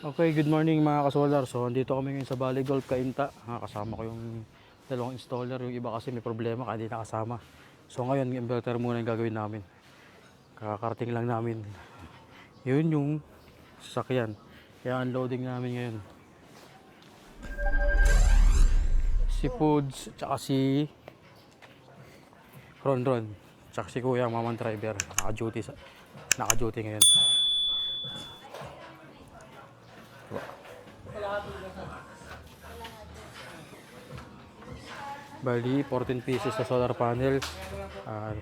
Okay, good morning mga kasolar. So, andito kami ngayon sa Valley Golf Cainta. Kasama ko yung dalawang installer. Yung iba kasi may problema kaya hindi nakasama. So, ngayon, yung inverter muna yung gagawin namin. Kakarating lang namin. Yun yung sasakyan. Kaya unloading namin ngayon. Si Foods, tsaka si Ron. Tsaka si Kuya, mamang driver. Naka-duty ngayon. Bali, 14 pieces sa solar panel,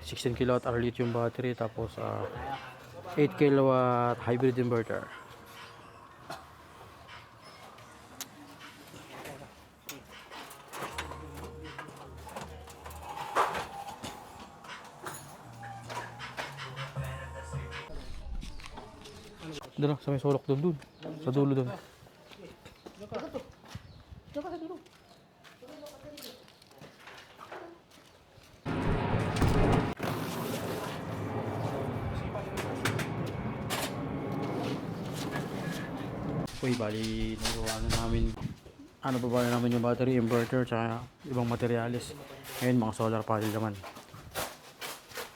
16 kWh lithium battery, tapos 8 kilowatt hybrid inverter. Doon sa may sulok doon. Sa dulo doon. Uy, bali, nagawa na namin. Baba na namin yung battery, inverter, tsaka ibang materyales. Ngayon, mga solar panel naman.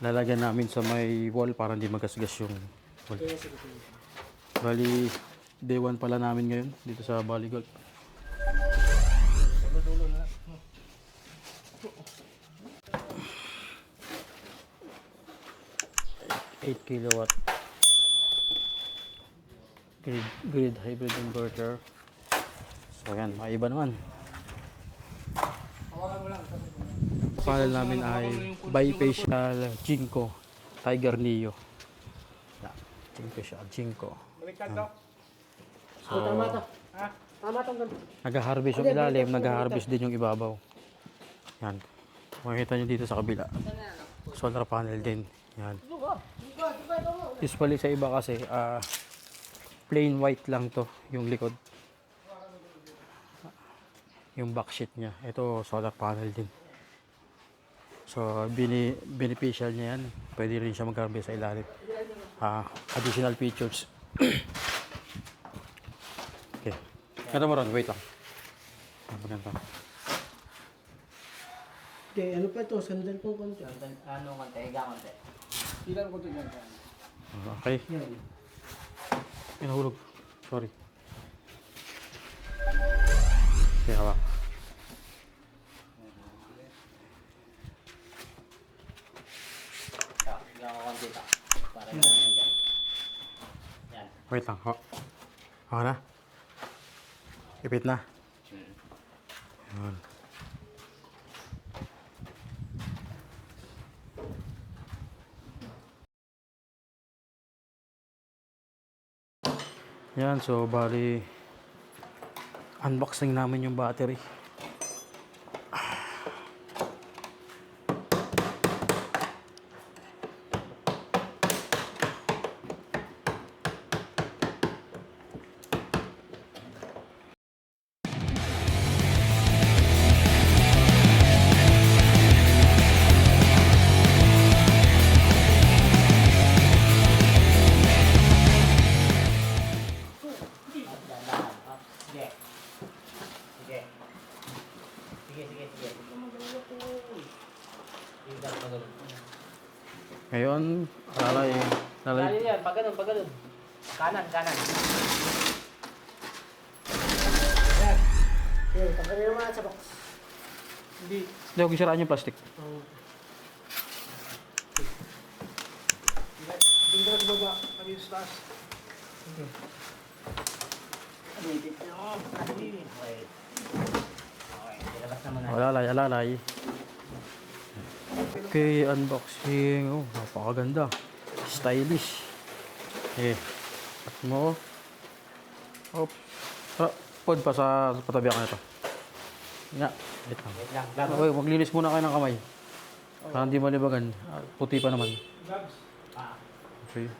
Lalagyan namin sa may wall para hindi magasgas yung wall. Bali, day 1 pala namin ngayon dito sa Valley Golf. Eight kilowatt grid hybrid inverter. So yan, maiba naman. Panel namin ay bifacial Jinko Tiger Neo. Jinko. So, nag-harvest yung ilalim, nag-harvest din yung ibabaw. Yan. Makikita nyo dito sa kabila. Solar panel din. Yan. Usually sa iba kasi, plain white lang to yung likod. Yung backsheet niya. Ito, solar panel din. So, beneficial niya yan. Pwede rin siya mag-harvest sa ilalim. Additional features. Okay. Ito mo ron, wait lang. Maganda. Okay, ano pa ito? Sandal pong konti. Ano konti? Higa konti. Ilan ko ito yan? Okay. Nahulog. Sorry. Okay, hawak. Higa ko konti ta. Para yung dyan. Yan. Wait lang. Hawak na. Ipit na. Yan. Yan, so bali unboxing namin yung battery. Sige. Sige. Sige. Higa pa ganun. Ngayon, lalay. Yan, pag ganun. Kanan. Yan. Okay, tanggalin naman sa box. Hindi. Hindi, huwag isiraan yung plastic. Tingnan ko ba? Kami yung taas. Okay. Ilabas naman na. Alalay. Okay, unboxing. Oh, napakaganda. Stylish. Okay. At mo. Oops. Pod pa sa patabi ako nito. Nga. Wait lang. Wait lang. Okay, maglinis muna kayo ng kamay. Para hindi malibagan. Puti pa naman. Gloves. Okay.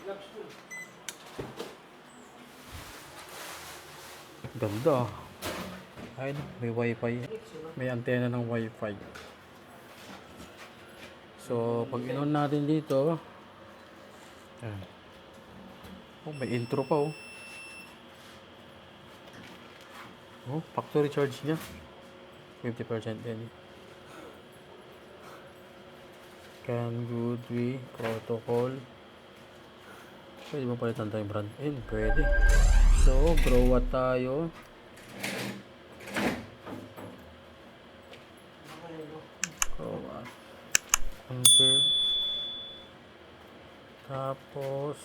Gloves po. Ganda. Ayun, may wifi. May antena ng wifi. So, pag in-on natin dito, ayan. Oh, may intro pa oh. Oh, factory charge niya. 50% din. Can good we protocol. Pwede mo palitan tayong brand? Pwede. So, grow what tayo. Grow what. Confirm. Tapos,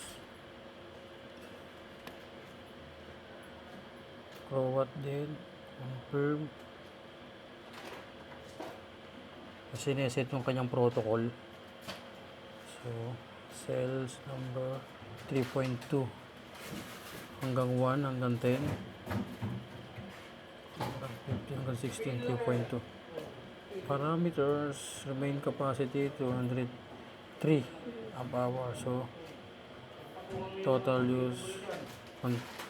grow what din. Confirm. Kasi sineset yung kanyang protocol. So, cells number 3.2 hanggang 1 hanggang 10 hanggang 15 hanggang 16 3.2 parameters remain capacity 203 amp hour. So total use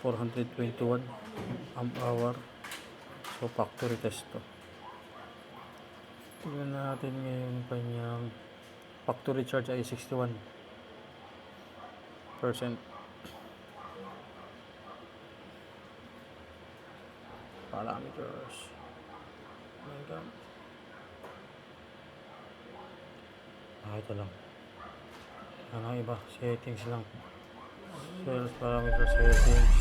421 amp hour. So factory test to. Tignan natin ngayon kanyang factory charge ay 61%. Parameters. Ito lang. Ano iba? Settings lang. Sales parameter settings.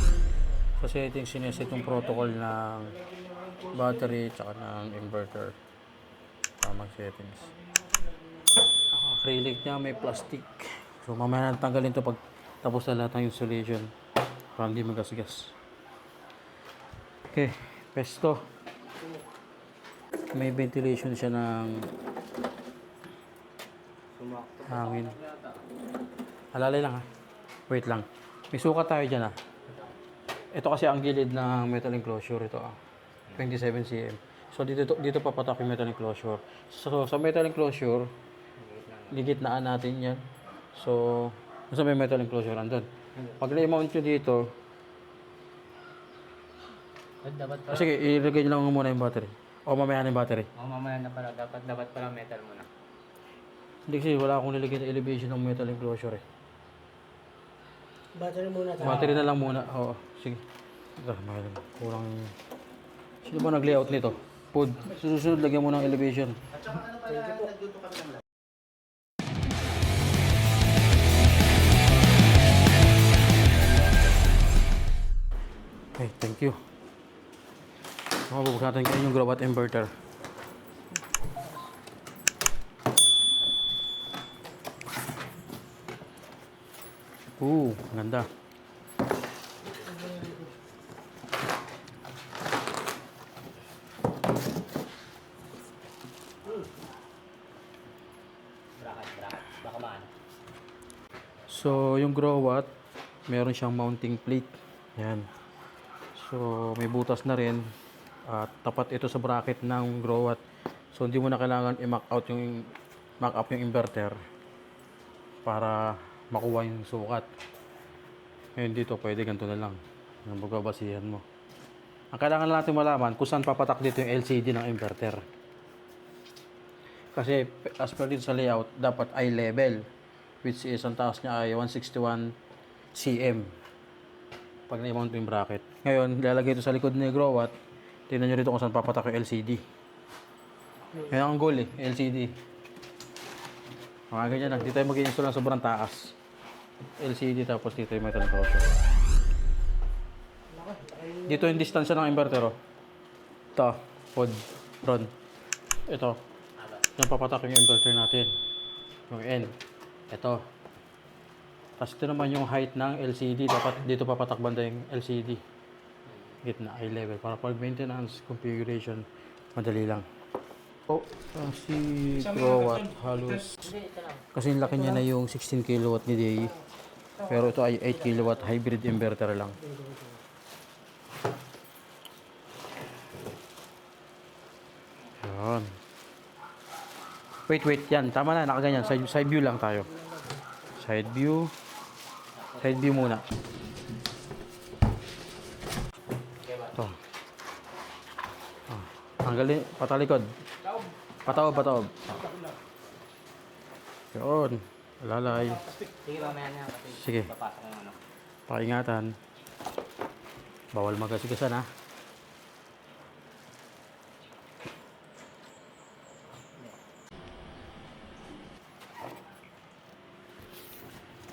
Sa settings, sineset yung protocol ng battery tsaka ng inverter. Tamang settings. Acrylic niya, may plastic. So mamaya na tanggalin to pag tapos na lahat ng installation para hindi magasgas. Okay, pesto. May ventilation siya ng hangin. Alalay lang ha. Wait lang. May sukat tayo dyan ha. Ito kasi ang gilid ng metal enclosure ito 27 cm. So dito papatak yung metal enclosure. So sa metal enclosure, ligitnaan natin yan. So, nasa may metal enclosure andun. Pag na-mount nyo dito, sige, ilagay nyo lang muna yung battery. O mamaya na yung battery. Mamaya na pala. Dapat pala metal muna. Hindi kasi wala akong nilagay na elevation ng metal enclosure eh. Battery muna tayo. Battery na lang muna. Oo, sige. Kurang... Sino ba nag-layout nito? Pod. Susunod, lagyan mo ng elevation. Okay, thank you. Mabubuk natin kayo yung grow at inverter. Ganda. Bracket. Baka maano. So, yung grow watt, meron siyang mounting plate. Yan. So, may butas na rin. At tapat ito sa bracket ng grow watt. So, hindi mo na kailangan i-mack up yung inverter para makuha yung sukat. Ngayon dito, pwede ganito na lang. Ang pagbabasihan mo. Ang kailangan natin malaman kung saan papatak dito yung LCD ng inverter. Kasi as per dito sa layout, dapat eye level, which is ang taas niya ay 161 cm. Pag na-mount yung bracket. Ngayon, lalagay ito sa likod ni grow watt. Tingnan nyo rito kung saan papatak yung LCD. Yan ang goal eh, LCD. Mga ganyan lang. Dito tayo mag-i-install ng sobrang taas. LCD tapos dito yung metal enclosure. Dito yung distansya ng inverter oh. Ito, pod, ron. Ito. Yan papatak yung inverter natin. Yung N. Ito. Tapos ito naman yung height ng LCD. Dapat dito papatak banda yung LCD. Gitna, eye level. Para pag maintenance, configuration, madali lang. Si grow watt halos. Kasi yung laki niya na yung 16 kW ni DAE. Pero ito ay 8 kW hybrid inverter lang. Yan. Wait. Yan. Tama na. Nakaganyan. Side view lang tayo. Side view. Side view muna. Ito. Tanggalin. Patalikod. Pataob. Yun. Lalay. Sige, mamaya na kasi Sige. papasok yung ano. Paingatan. Bawal magasigasan ha.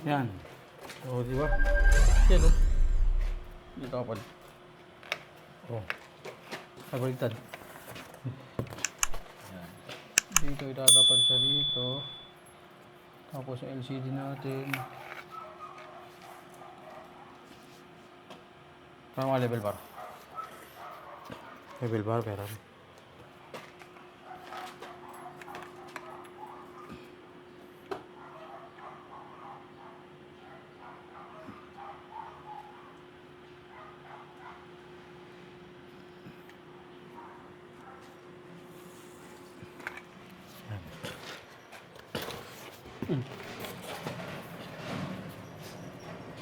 Yan. O, di ba? Yan o. Dito kapal. O. Nabaliktad. Dito itatapat siya dito. Tapos sa LCD natin. Parang mga level bar. Level bar, pero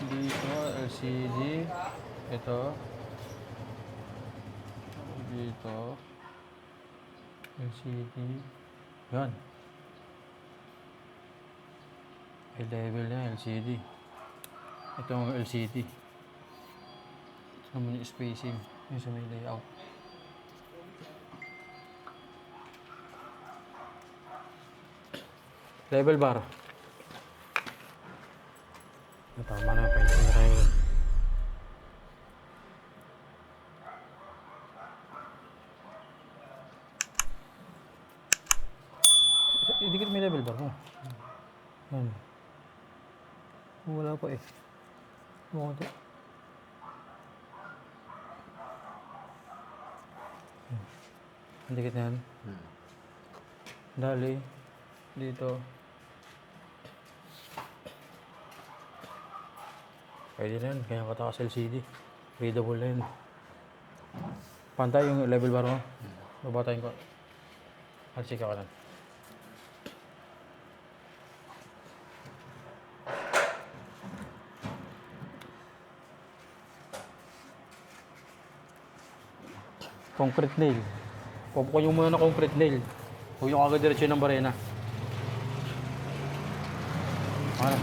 dito LCD. Ito. Dito. LCD. Yan. May level na LCD. Ito ang LCD. Ito naman yung spacing. Yung sa may layout. Level bar. Tama na, painting na tayo. Idikit may level bar mo. Yan. Wala pa eh. Bumunti. Dikit na yan. Dali. Dito. Pwede na yan. Kaya katakas LCD. Readable na yun. Pantay yung level bar mo. Babatayin ko. Halsik ka lang. Concrete nail. Pupukunin mo muna ng concrete nail. Huwag yung agad diretso ng barena. Ano?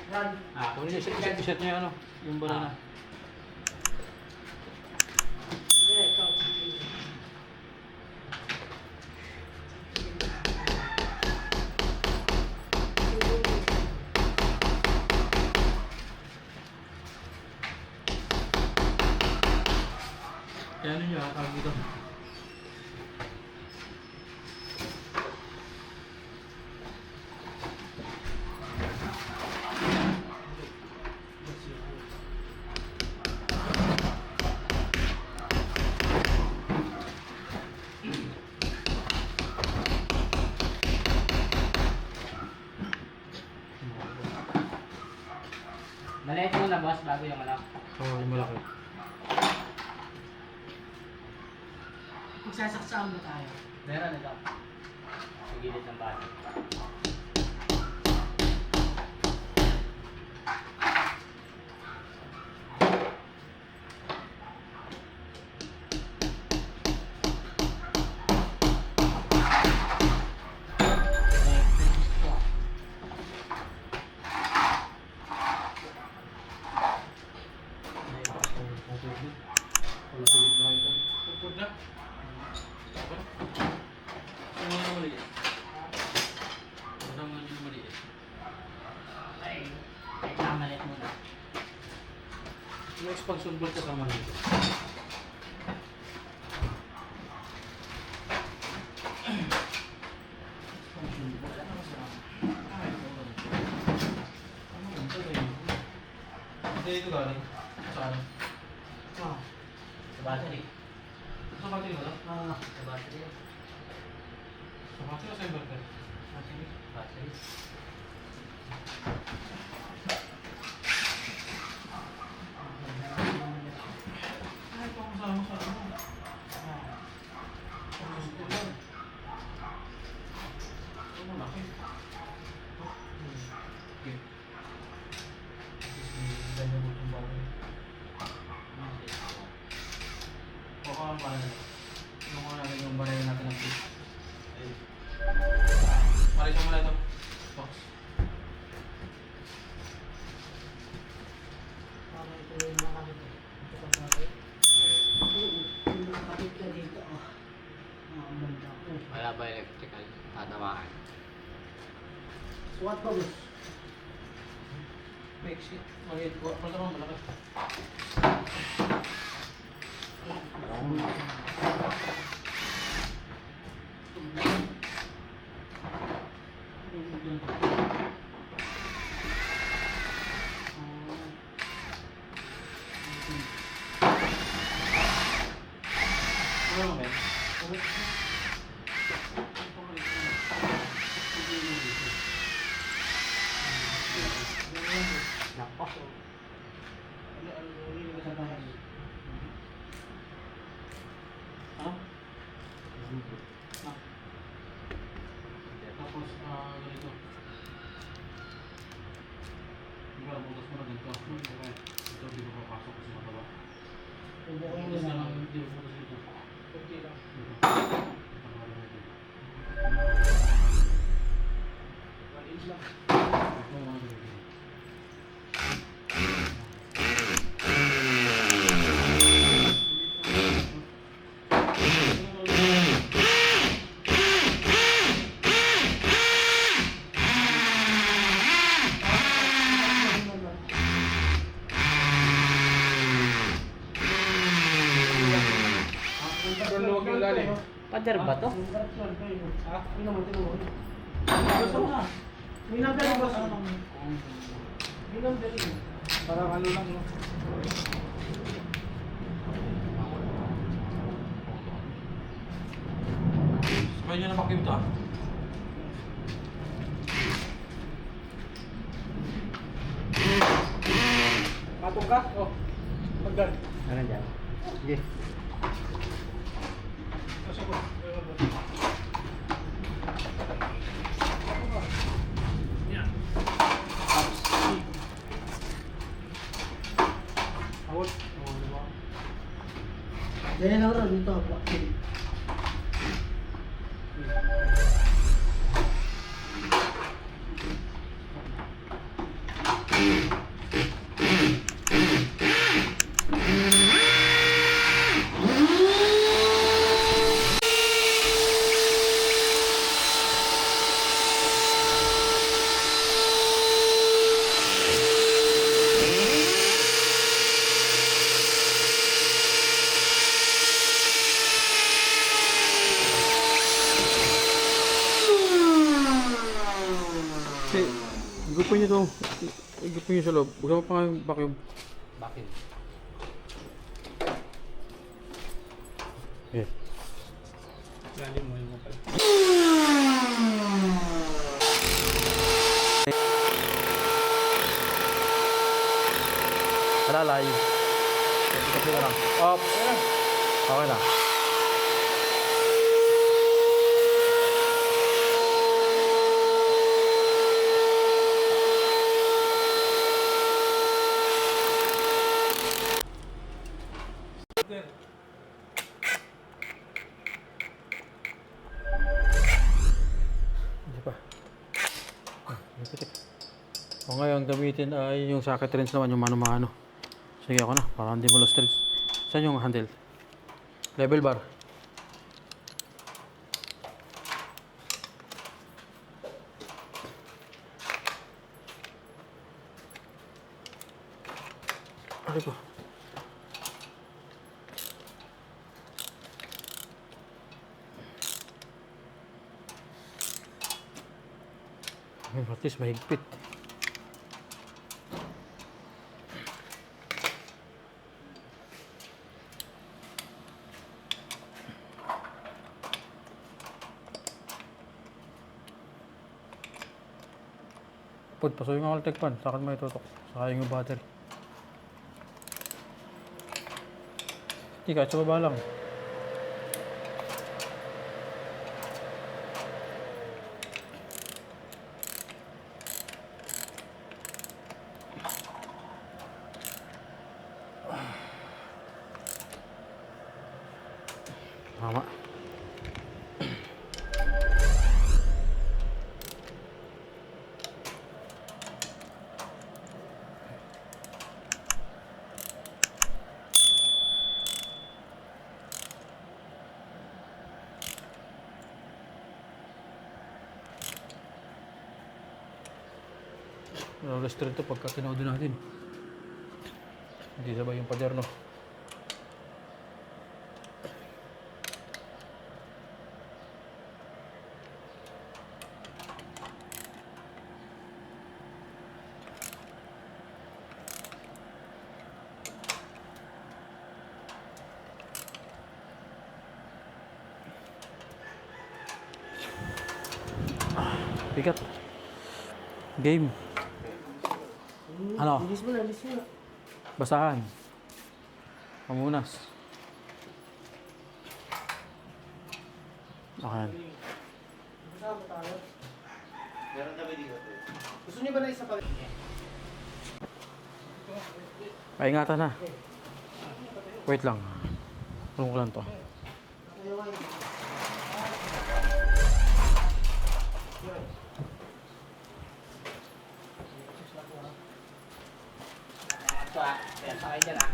Ano? Kunin niyo set niya ano, yung barena. Ano niya, tawag dito. Maliit muna boss, bago yung malaki. Oo, yung malaki. Magsasaksaan mo tayo. Meron ito. Sa gilid ng bahay. Wala sa gitna ito. Pupod na. Ano na maliit? Ano na maliit? Ay, maliit muna. Yung expansion bolt kasama nito. Expansion bolt. Ano kasama? Ano ito ba yun? Hindi ito galing. Saan? Sa battery. Sa battery ba? Sa battery. Sa battery o sa inverter? Battery. Battery. Ay, ito ang kasama sa ano. Ang gusto ko yan. Ito malaki. hawakan. Sukat ba, boss? Make shit. Maliit ko. Pala naman malaki. Ano ba? Ha? Tapos, ganito. Diba, butas mo na dito. Ito, di ko papasok kasi mataba. Butas na lang, di ko butas dito. Kunti lang. Dito. Maliit lang. Ito, mga ganito. Pero luwag yung lalim. Pader ba to? Ha? Yun naman, tinuloy. Gusto mo na. May number yung boss. May number yun. Parang ano lang, no? Sabay nyo na vacuum to, ah. Matong ka? Oh. Pagdan. Ano dyan? Sige. Pasok ko. Yan. Awal. Dahil lang rin dito, vaccine. Hey, igupin nyo to. Igupin nyo sa loob. Huwag mo pa nga yung vacuum. Bakit? Eh. Lalim mo yung mapal. Alalay. Ikapin na lang. Up. Okay na. Hindi pa. Pitik. O ngayon gamitin ay yung socket wrench naman, yung mano-mano. Sige ako na, para hindi mo lost threads. Saan yung handle? Level bar. Ano ko? At least mahigpit. Paso yung Caltech pan, sa akin may tutok. Saka yung battery. Hindi, kahit sa baba lang. Tama. Restaurant to pagka tinodo natin. Hindi sabay yung pader, no? Bigat. Game. Ano? Bilis mo na, bilis mo na. Basahan. Pamunas. Okay. Kasama tayo. Meron kami dito. Gusto niyo ba na isa pa? Paingatan na. Wait lang. Tulong ko lang to. Ito ah. Kaya sakay dyan ah.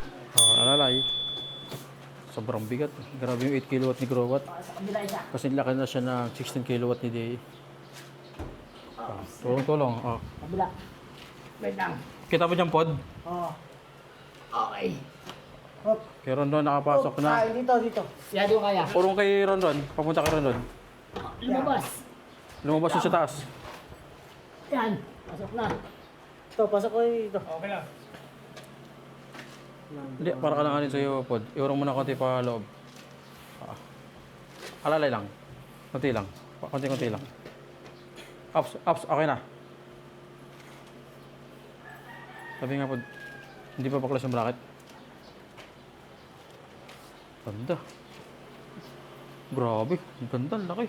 Alalay. Sobrang bigat. Grabe yung 8 kilowatt ni Growat. Sa kabila isa. Kasi laki na siya ng 16 kilowatt ni Day. Tulong-tulong. Oh. Kabila. Wait lang. Kita mo dyan, Pod? Oo. Okay. Hop. Kay Rondon nakapasok na. Ah, dito, dito. Yan doon kaya. Purong kay Rondon. Papunta kay Rondon. Lumabas. Lumabas yung sa taas. Yan. Pasok na. Ito, pasok ko dito. Okay lang. Hindi, para ka lang anin sa'yo, Pod. Iurong mo na konti pa loob. Alalay lang. Konti lang. Konti-konti lang. Ups, okay na. Sabi nga, Pod, hindi pa baklas yung bracket. Ganda. Grabe, ang ganda, ang laki.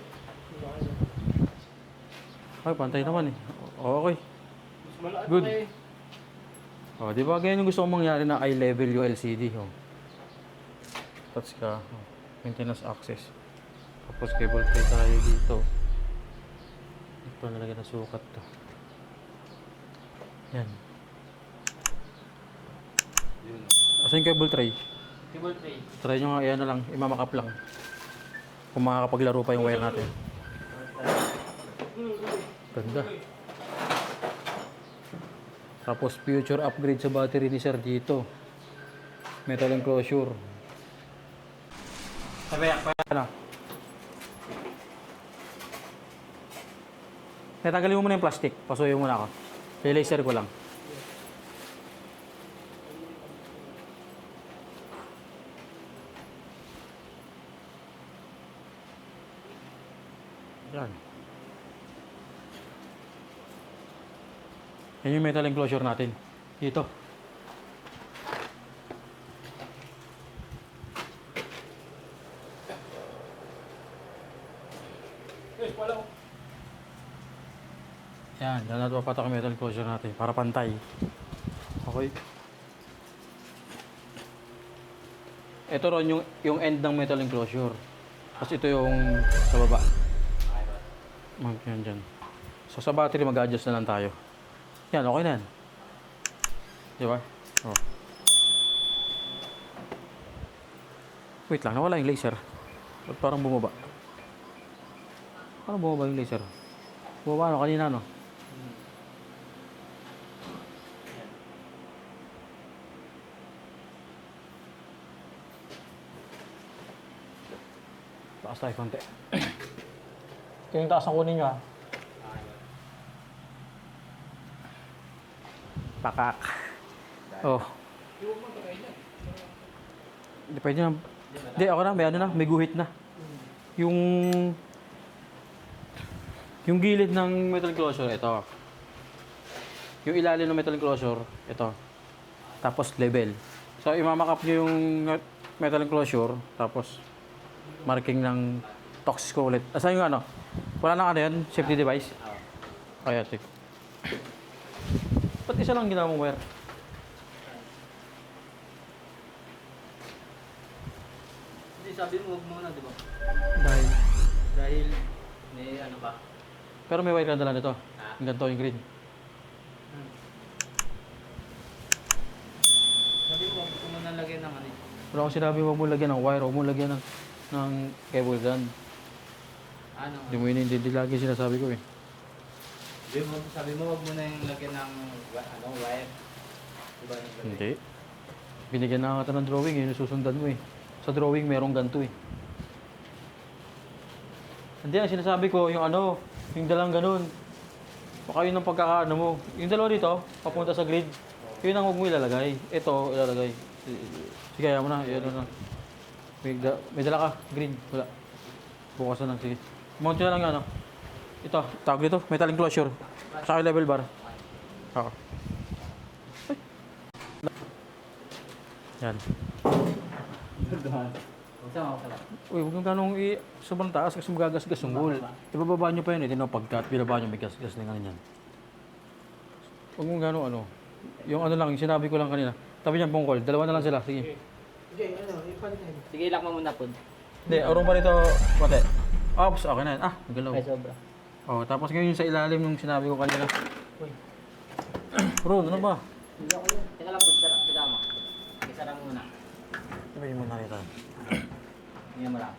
Ay, pantay naman eh. Okay. Good. Oh, di ba ganyan yung gusto kong mangyari na eye level yung LCD, oh. Touch ka, oh. Maintenance access. Tapos cable tray tayo dito. Ito nalagyan na sukat to. Yan. Asan yung cable tray? Cable tray. Try nyo nga, yan na lang, imamakap lang. Kung makakapaglaro pa yung wire natin. Ganda. Tapos future upgrade sa battery ni Sir dito. Metal enclosure. Sabi pa na. Tatanggalin mo muna yung plastic. Pasuyo muna ako. I-laser ko lang. Yan. Yan yung metal enclosure natin. Dito. Yan, dyan natin papatak ang metal enclosure natin para pantay. Okay. Ito ron yung end ng metal enclosure. Tapos ito yung sa baba. Yan dyan. So sa battery mag-adjust na lang tayo. Yan, okay na yan. Di ba? Oh. Wait lang, nawala yung laser. Ba't parang bumaba? Parang bumaba yung laser. Bumaba ano kanina, no? Taas tayo konti. Ito yung taas ang kunin nyo, ha? Pakak. Oh. Hindi pwede na. Hindi, ako na. May ano na. May guhit na. Yung gilid ng metal enclosure, ito. Yung ilalim ng metal enclosure, ito. Tapos level. So, imamakap nyo yung metal enclosure. Tapos, marking ng toxico ulit. Asan yung ano? Wala nang ano yan? Safety device? Kaya, check. Ba't isa lang ginawa mong wire? Hindi, sabi mo huwag muna, di ba? Dahil. Dahil may ano pa. Pero may wire ka dala nito. Yung ganito, yung green. Sabi mo huwag mo muna lagyan ng ano. Wala akong sinabi, huwag mo lagyan ng wire, huwag mo lagyan ng cable gun. Ano? Hindi mo hindi lagi sinasabi ko eh. Hindi, Sabi mo, wag mo na yung lagyan ng wire. Diba yung lagyan? Hindi. Binigyan na kita ng drawing eh, susundan mo eh. Sa drawing merong ganito eh. Hindi, ang sinasabi ko, yung yung dalang ganun. Baka yun ang pagkakaano mo. Yung dalawa dito, papunta sa grid. Yun ang huwag mo ilalagay. Ito, ilalagay. Sige, ayaw mo na. Yan na. May dala ka. Grid. Wala. Bukas na lang. Sige. Mount nyo na lang yan. Ito. Tawag dito. Metal enclosure. Sa level bar. Oo. Ay. Yan. Uy, huwag kang ganong sobrang taas kasi magagasgas yung wall. Ibababa nyo pa yun eh. Tinaw pagkat, binaba nyo may gasgas na nga yan. Huwag mong ganong yung lang, yung sinabi ko lang kanina. Tabi niyan pongkol, dalawa na lang sila. Sige. Hindi, ipalitan. Sige, ilak mo muna po. Hindi, urong pa rito, pate. Ops, okay na yan. Nagalaw. Ay, sobra. Oh, tapos ngayon yung sa ilalim nung sinabi ko kanina. Bro, ano ba? Teka lang po, tama. Isara mo muna. Sabi mo na rito. Hindi mo lang.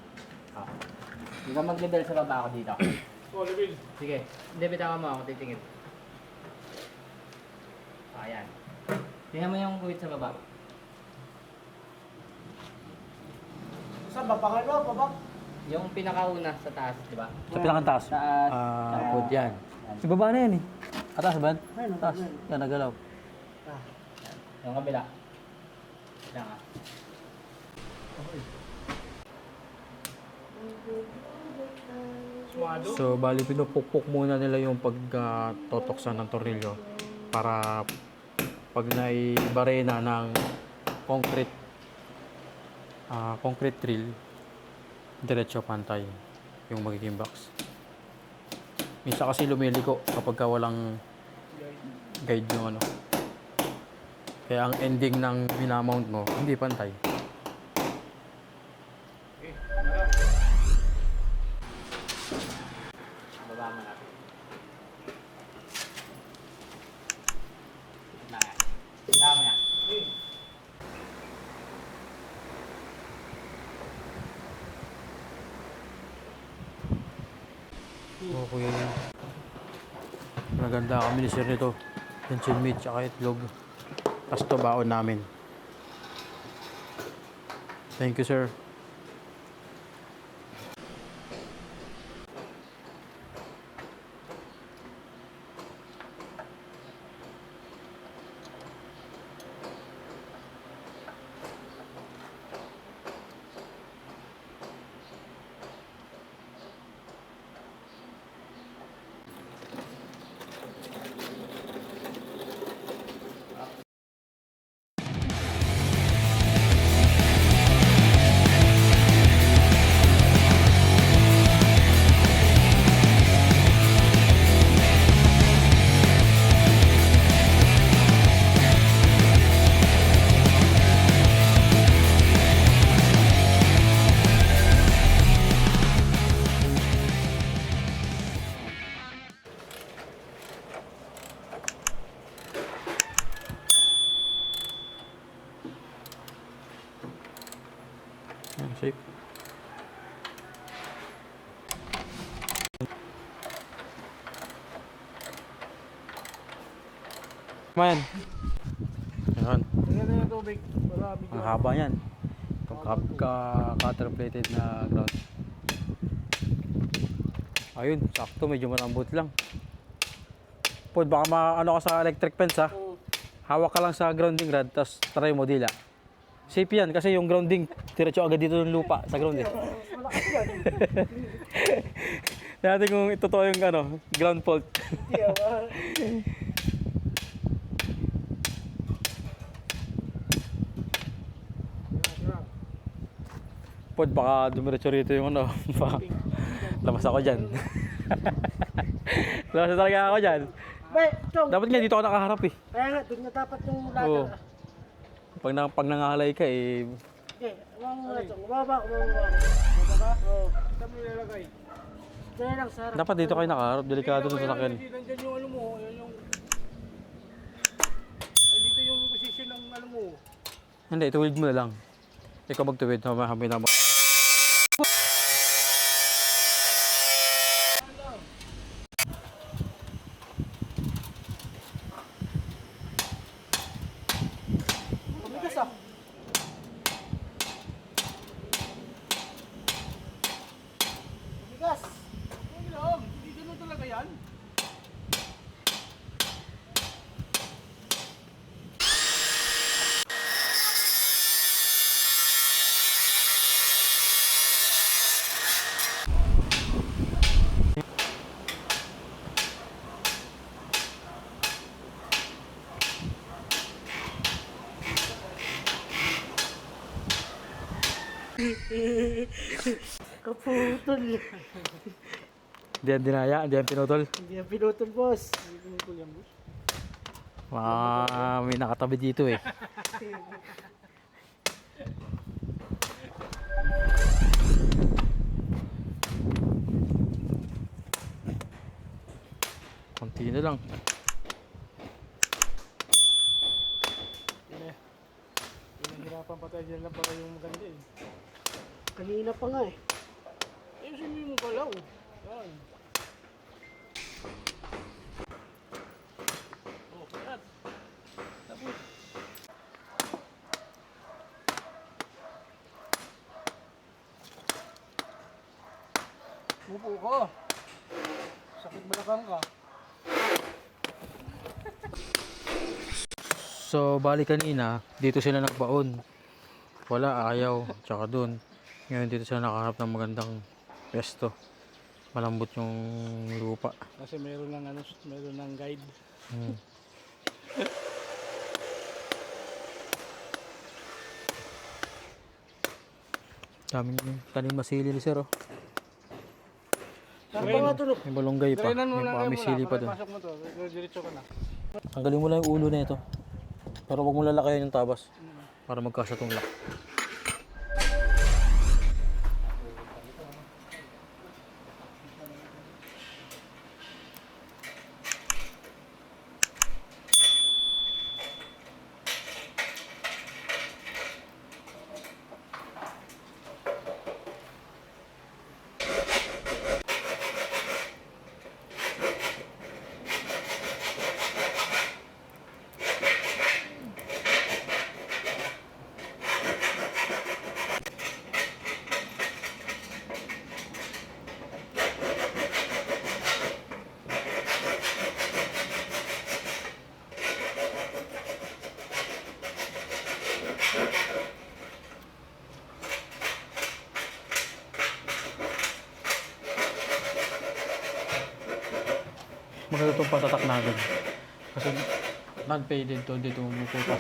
Hindi ka mag-level sa baba ako dito. level. Sige, hindi bitawan mo ako, titingin. Ayan. Tingnan mo yung kuwit sa baba. Sa babakalo, babak. Yung pinakauna sa taas, di ba? Sa pinakataas. Taas. Pod yan. Ibaba na yan eh. Atas ba? Atas. Yan, nagalaw. Yung kabila. Diyan nga. So, bali pinupukpok muna nila yung pagtotoksan ng tornilyo para pag naibarena ng concrete drill, diretso pantay yung magiging box. Minsan kasi lumiliko kapag walang guide yung Kaya ang ending ng minamount mo, hindi pantay. Baba mo na. Tama yan. Okay. Maganda kami ni sir nito. Pencil meat tsaka itlog. Tapos ito baon namin. Thank you sir. Safe. Man. Ayan. Tingnan na yung tubig. Para Ang haba yan. Itong cutter plated na ground. Ayun, sakto. Medyo malambot lang. Pod, baka ka sa electric fence ha. Hawak ka lang sa grounding rod, tapos try mo dila. Safe yan, kasi yung grounding, diretso agad dito ng lupa sa ground eh. Malakas yan. Natin kung totoo yung ground fault. Pod, baka dumiretso rito yung baka labas ako dyan. Labas na talaga ako dyan. Chong. Dapat nga dito ako nakaharap eh. Kaya nga, doon na dapat yung Oo. ladder. Pag nangahalay ka eh, Okay, umang muna, Chong. Umaba. Umaba? Oo. saan mo nilalagay? Diyan lang, sa harap. dapat dito kayo nakaharap. Delikado sa sasakyan. Nandiyan yung mo, yan yung... Ay, dito yung position ng mo. Hindi, tuwid mo na lang. Ikaw magtuwid, hamay na mo. Kaputol. Hindi yan dinaya, hindi yan pinutol. Hindi yan pinutol, boss. Hindi pinutol yan, boss. May nakatabi dito eh. Konti na lang. Pinahirapan pa tayo dyan lang para yung maganda eh. Kanina pa nga eh. Ayusin mo yung galaw. Yan. Oh, karat. Tapos. Upo ko. Sakit balakang ka. So, bali kanina, dito sila nagbaon. Wala, ayaw. Tsaka dun. Ngayon dito sila nakaharap ng magandang pesto. Malambot yung lupa. Kasi meron ng ano, meron ng guide. Hmm. Daming tanim masili ni sir, oh. Saan pa nga tulog? May balonggay pa. Drainan mo May lang pa kayo may muna. sili pa dun. Pasok mo to. Diretso ka na. Tanggalin mo lang yung ulo na ito. Pero wag mo lalakayan yung tabas. Para magkasya tong lock. Maganda itong patatak natin. Kasi non-faded to, dito umupupas.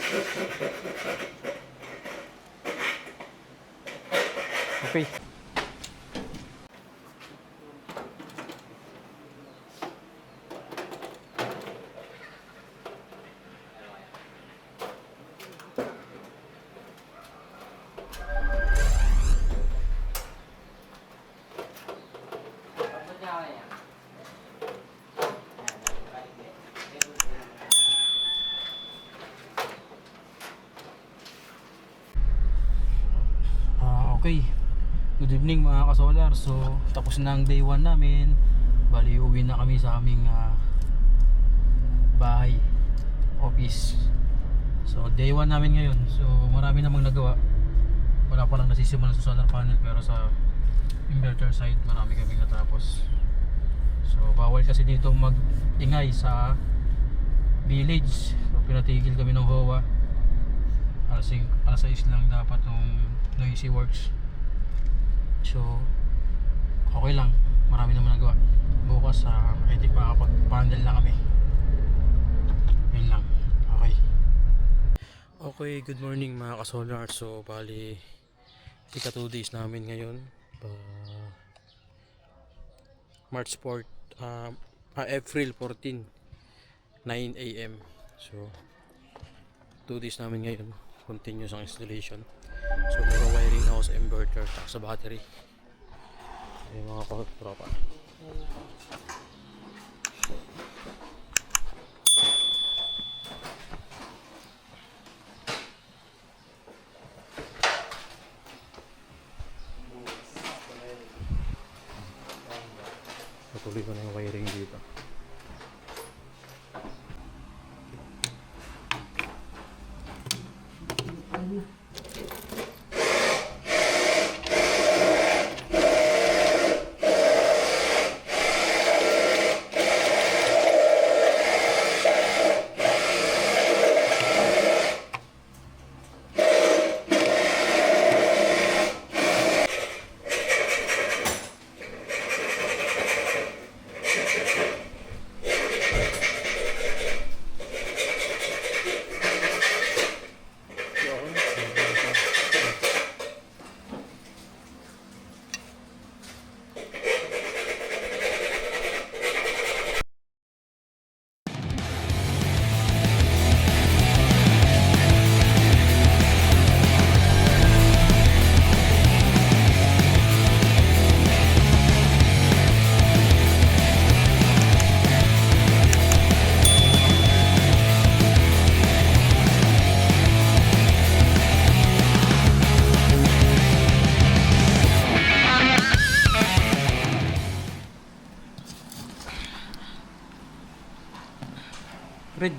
Okay. Okay. Good evening mga ka-solar. So, tapos na ang day 1 namin. Bali, uwi na kami sa aming bahay, office. So, day 1 namin ngayon. So, marami namang nagawa. Wala pa lang nasisimulan sa solar panel, pero sa inverter side, marami kaming natapos. So, bawal kasi dito mag-ingay sa village. So, pinatigil kami ng HOA. Alas 6 lang dapat ng noisy works. So okay lang, marami naman nagawa. Bukas I think makakapag-panel na kami. Yun lang. Okay, good morning mga ka-solar. So bali ika 2 days namin ngayon, March 4 April 14 9 AM. So 2 days namin ngayon, continuous ang installation. So mag-wiring na ako sa inverter at sa battery. Yung mga tropa. Patuloy ko na yung wiring dito.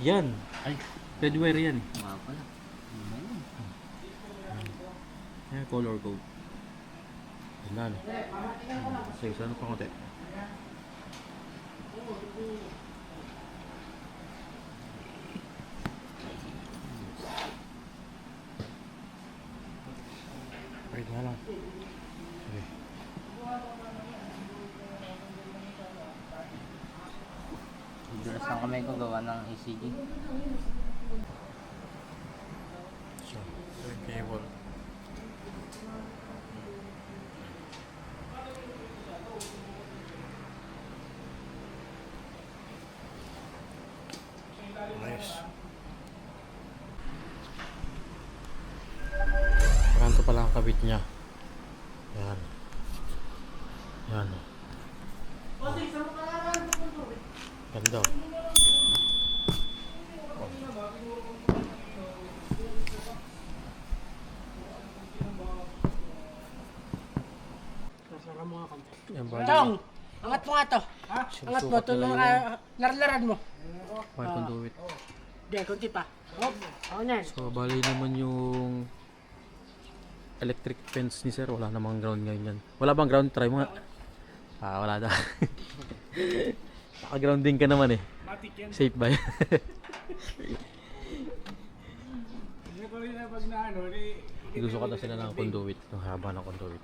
yan. Ay, red wire yan. Mga pala. Ayan, color code. Yan. Sige, saan pa konti? Wait nga lang. Okay. Dulas ng kamay ko gawa ng ECG. So, yung cable. Nice. Ganito pala ang kabit niya. Yan. Yan. Ganda. Nasara mo nga konti. Yan bali. Tong! Angat mo nga to. Ha? Angat mo. Tulong larlaran mo. Wire conduit. Diyan, kunti pa. Hop. Ako na yan. So, bali naman yung electric fence ni sir. Wala namang ground ngayon yan. Wala bang ground? Try mo nga. Ah, wala na. Naka-grounding ka naman eh. Matik yan. Safe ba yan? Hindi ko rin na pag na ano, Gusto ka na sila ng conduit. Yung haba ng conduit.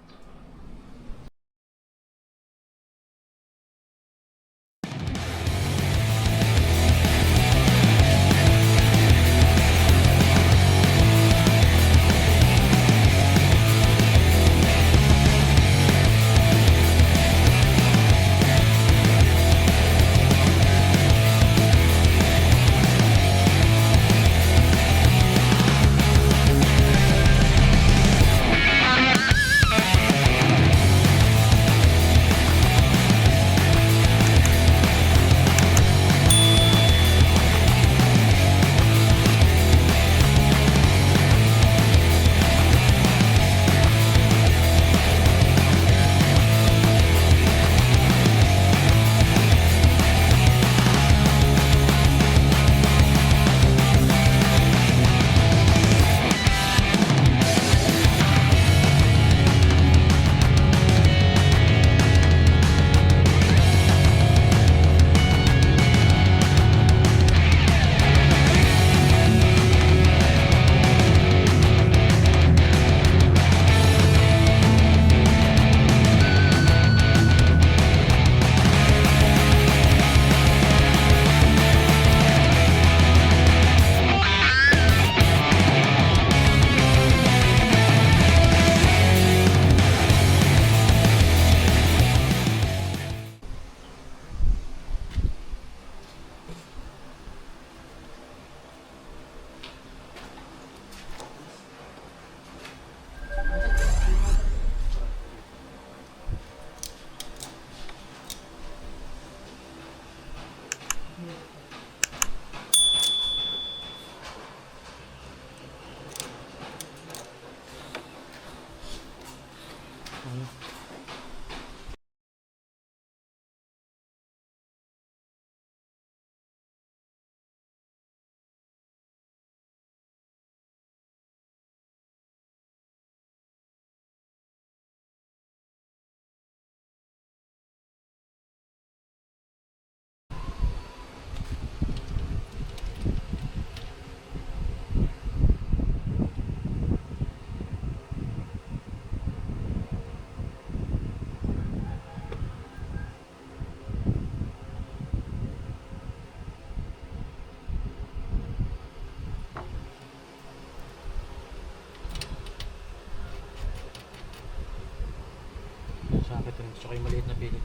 Sakit rin. Tsaka yung maliit na pilit.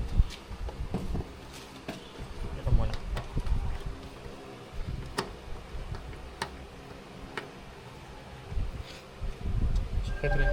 Ito muna. Sakit rin.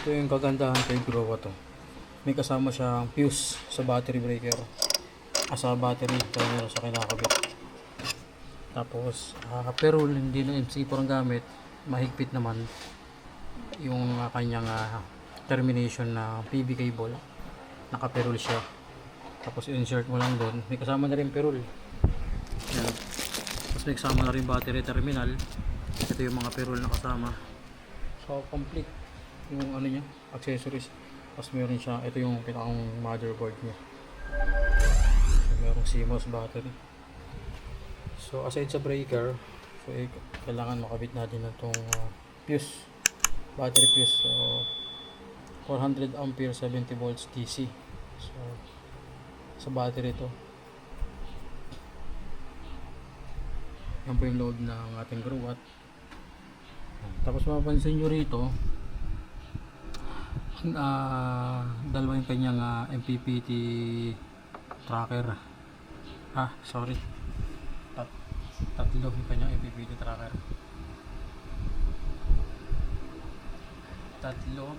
Ito yung kagandahan kay Growa to. May kasama siyang fuse sa battery breaker. Sa battery, ito meron sa kinakabit. Tapos, pero hindi na MC4 ang gamit. Mahigpit naman yung kanyang termination na PB cable. Naka-perul siya. Tapos insert mo lang doon. May kasama na rin perul. Yan. Tapos may kasama na rin battery terminal. Ito yung mga perul na kasama. So complete yung ano niya, accessories. Tapos meron siya, ito yung pinakang motherboard niya. So, merong CMOS battery. So aside sa breaker, so kailangan makabit natin na itong fuse, battery fuse. So 400 ampere 70 volts DC. So sa battery to. Yan po yung load ng ating grow watt. Tapos mapapansin nyo rito, dalawa yung kanyang MPPT tracker. Sorry. Tatlo yung kanyang MPPT tracker. Tatlo.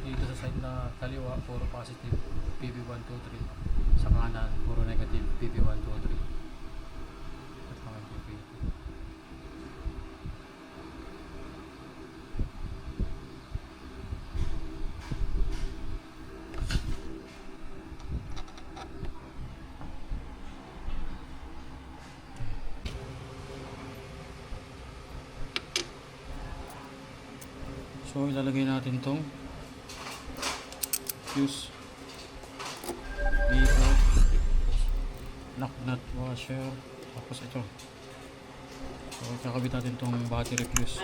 Dito sa side na kaliwa, puro positive PB123. Sa kanan, puro negative PB123. At mga MPPT. So ilalagay natin tong fuse dito, lock nut washer, tapos ito. So kakabit natin tong battery fuse.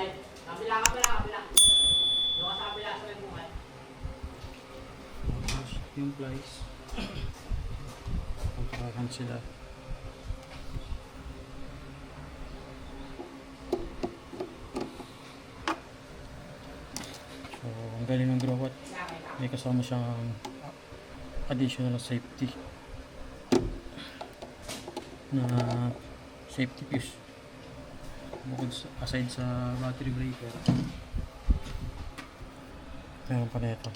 Kabila. Doon ka sa kabila sa nagbuhat. Tapos yung plies, kontrakan sila. So ang galing ng grow watt, may kasama siyang additional safety na safety fuse bukod sa, aside sa battery breaker, meron pa na ito.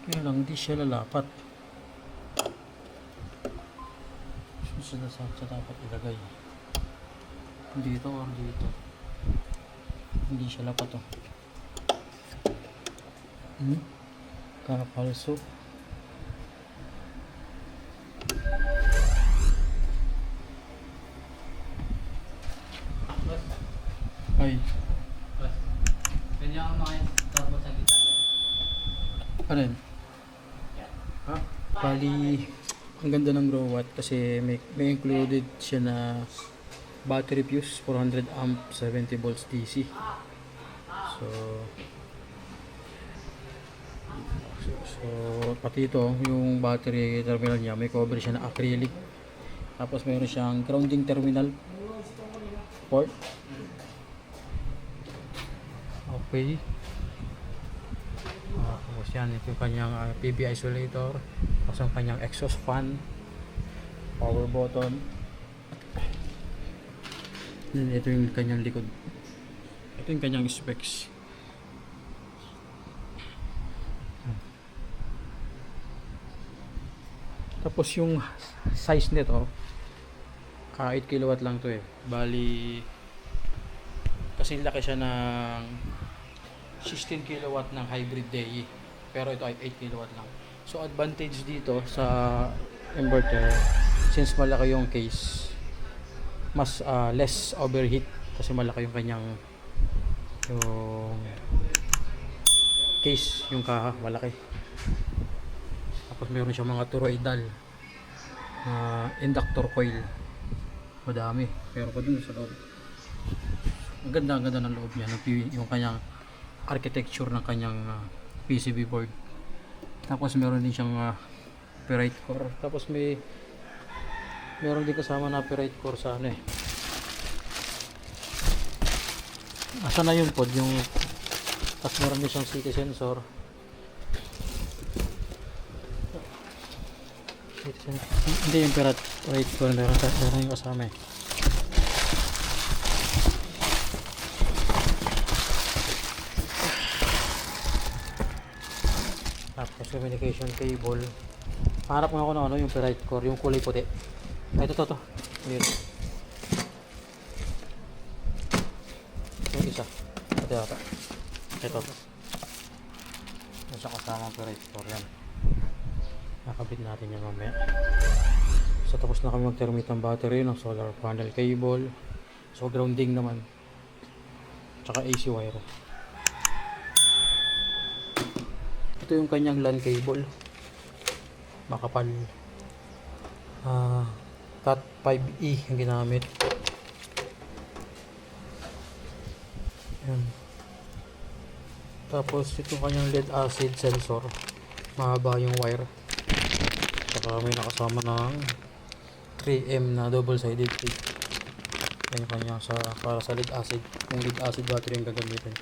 Kaya lang di siya lalapat. Susunod sa dapat ilagay dito or dito. Hindi siya lapat kapalso. Ay, Ganyan ang mga turbo sa gitna. ano yun? Bali, ang ganda ng grow watt kasi may included siya na battery fuse 400 amp 70 volts DC. So pati ito yung battery terminal niya, may cover siya na acrylic. Tapos mayroon siyang grounding terminal port. Okay. Tapos yan, ito yung kanyang PB isolator. Tapos ang kanyang exhaust fan, power button. And ito yung kanyang likod. Ito yung kanyang specs. Tapos yung size nito, 8 kW lang to Bali, kasi laki siya ng 16 kW ng hybrid DAE. Pero ito ay 8 kW lang. So advantage dito sa inverter, since malaki yung case, mas less overheat kasi malaki yung kanyang yung case, yung kaha malaki. Tapos meron siyang mga toroidal inductor coil, madami. Pero pa dun sa loob, ang ganda ng loob niya, yung kanyang architecture ng kanyang PCB board. Tapos meron din siyang ferrite core. Tapos meron din kasama na ferrite core sa ano asa na yun pod yung. Tapos meron din siyang city sensor. Hindi yung pirat. Wait ko, meron yung kasama eh. Tapos communication cable. Harap nga ako ng ano, yung ferrite core, yung kulay puti. Ay, ito. Here. Yung isa. Ito yata. Ito. Yung sa kasamang ferrite core yan. Nakabit natin yan mamaya. So tapos na kami mag-terminate ng battery, ng solar panel cable. So grounding naman. Tsaka AC wire. Ito yung kanyang LAN cable. Makapal. Cat 5E yung ginamit. Yan. Tapos ito kanyang lead acid sensor. Mahaba yung wire. Saka may nakasama ng 3M na double-sided tape. Yan yung kanya para sa lead acid. Yung lead acid battery yung gagamitin.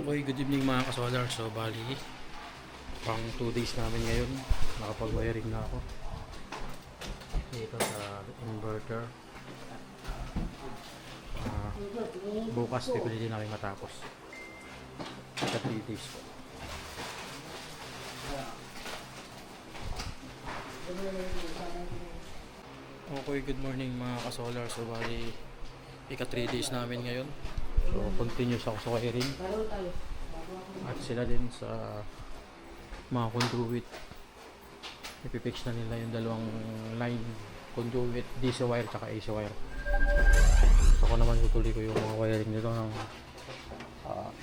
Okay, good evening mga kasolar. So bali pang 2 days namin ngayon. Nakapag-wiring na ako dito sa inverter. Bukas pipilitin namin matapos sa 3 days po. Okay, good morning mga kasolar. So bali ika 3 days namin ngayon. So continuous ako sa wiring. At sila din sa mga conduit. Ipipix na nila yung dalawang line conduit, DC wire tsaka AC wire. So ako naman tutuloy ko yung mga wiring nito ng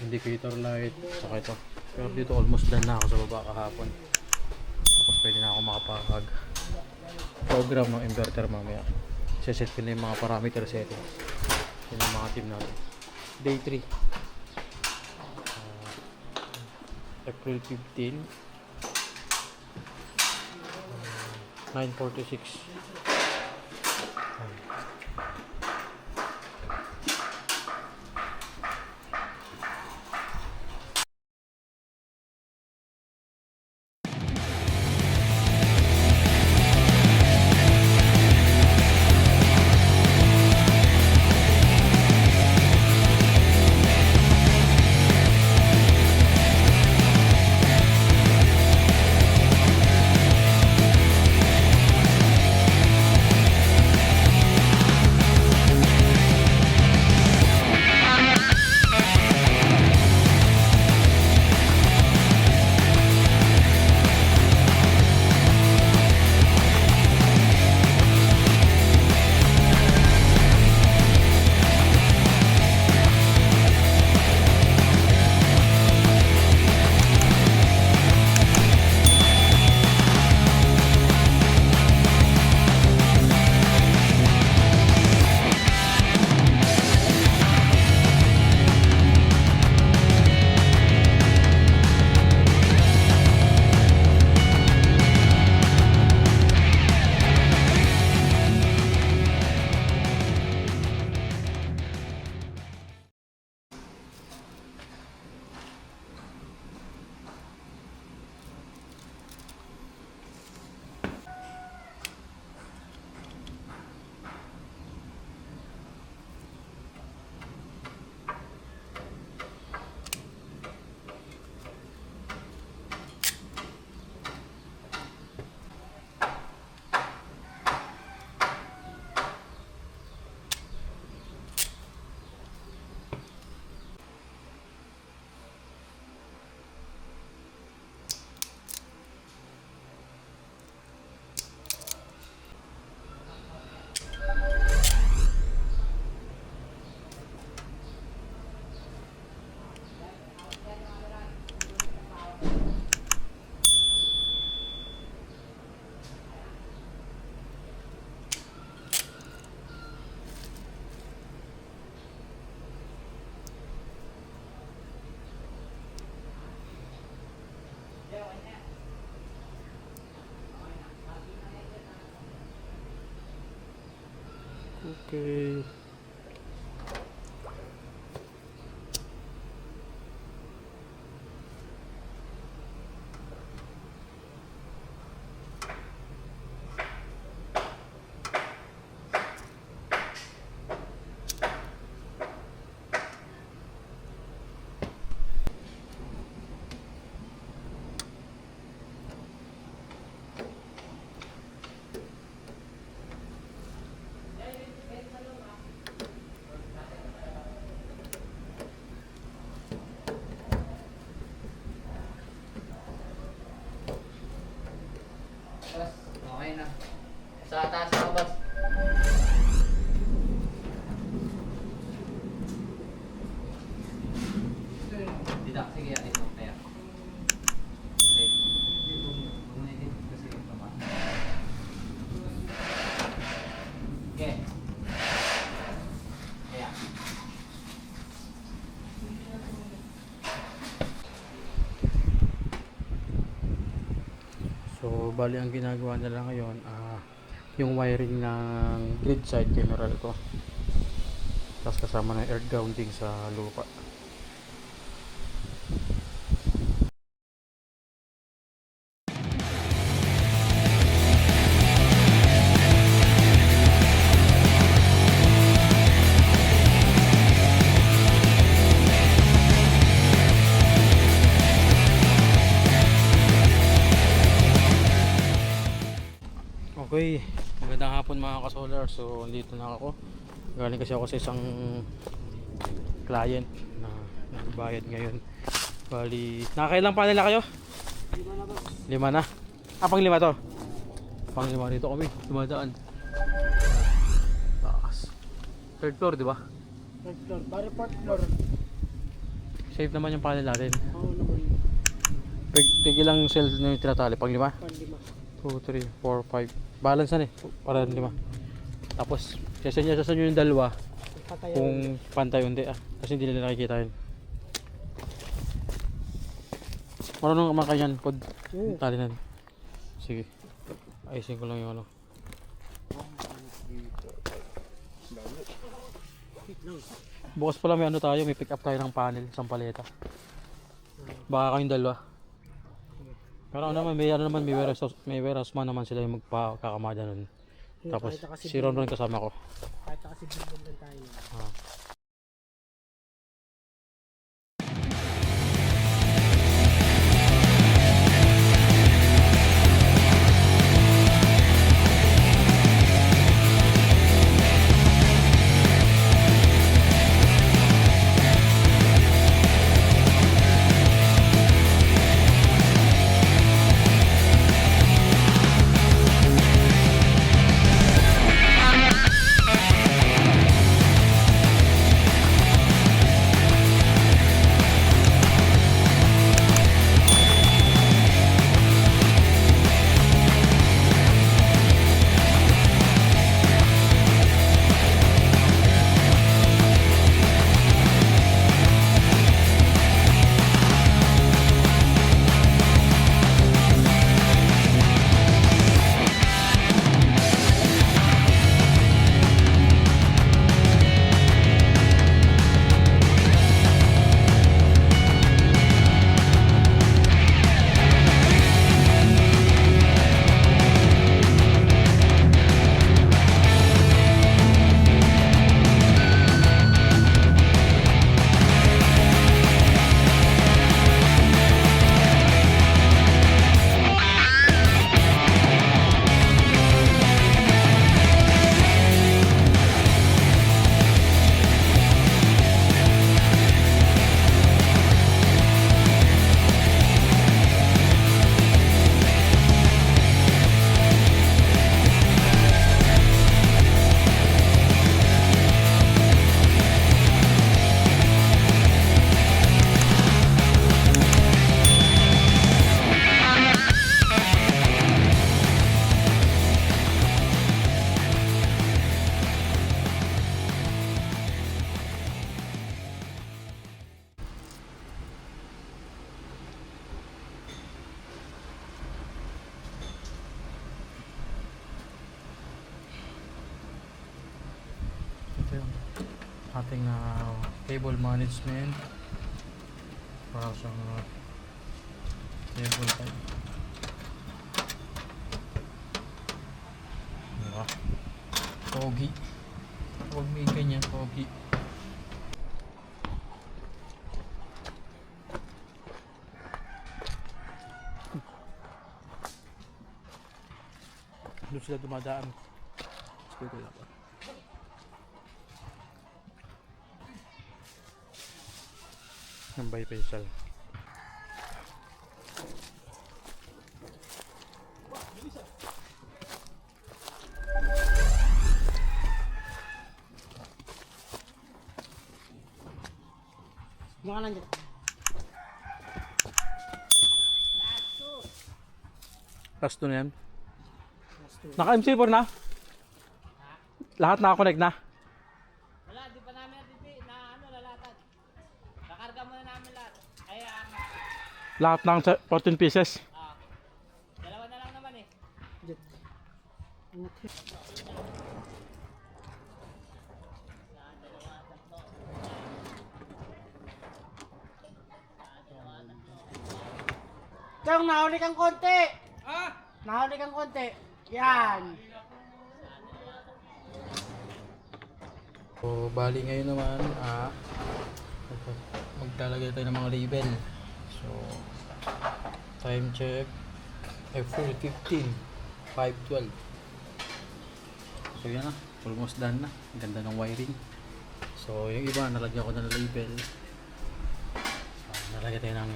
indicator light tsaka ito. Pero dito almost done na ako sa baba kahapon. Tapos pwede na ako makapag program ng inverter mamaya. Set ko na yung mga parameter settings. Yun yung mga team natin. Day 3 April 15 9:46. Okay. Boss, okay na. Sa taas ako, boss. Dito, sige, dito. Kaya. Okay. Muna dito kasi tama. Okay. Kaya. So, bali ang ginagawa nila ngayon, yung wiring ng grid side camera ko. Tapos kasama ng earth grounding sa lupa. Okay, magandang hapon mga ka-solar. So, dito na ako. Galing kasi ako sa isang client na nagbayad ngayon. Bali, nakakailang pa nila kayo? 5 na ba? 5 na? Pang 5 to? Pang 5 dito kami, dumadaan. Taas. Third floor, di ba? Third floor. Bari fourth floor. Safe naman yung panel natin. Oo naman. Ilang cells na yung tinatali? Pang 5? 2, 5. 3, 4, 5. Balance na eh. Para 5. Tapos, sasanya nyo yung dalawa Patayan. kung pantay hindi kasi hindi nila nakikita yun. Marunong ka makayan pod Oo. tali na. Sige, ayusin ko lang yung ano. Bukas pala may ano tayo, may pick up tayo ng panel, isang paleta. Baka kayong dalawa. Pero ano naman, may warehouse man naman sila yung magpakakamada nun. Tapos si Ron kasama ko. Kahit na kasi bilog lang tayo. Ah. ating cable management para sa cable type. Diba? Pogi. Huwag may ganyan, pogi. Doon sila dumadaan. Sige ko lang. Ng bifacial. Diyan ka lang dyan. Last 2 na yan. Naka MC4 na? Lahat naka-connect na? Wala, di pa namin na lalatad. Nakarga muna namin lahat. Kaya, Lahat ng 14 pieces. dalawa na lang naman eh. Dyan. Chong, nahuli kang konti! Nahuli kang konti. Yan. So, bali ngayon naman, maglalagay tayo ng mga label. So, time check, F4:15, 5:12. So, yan na. Almost done na. Ang ganda ng wiring. So, yung iba, nalagyan ko na ng label. So, nalagyan tayo ng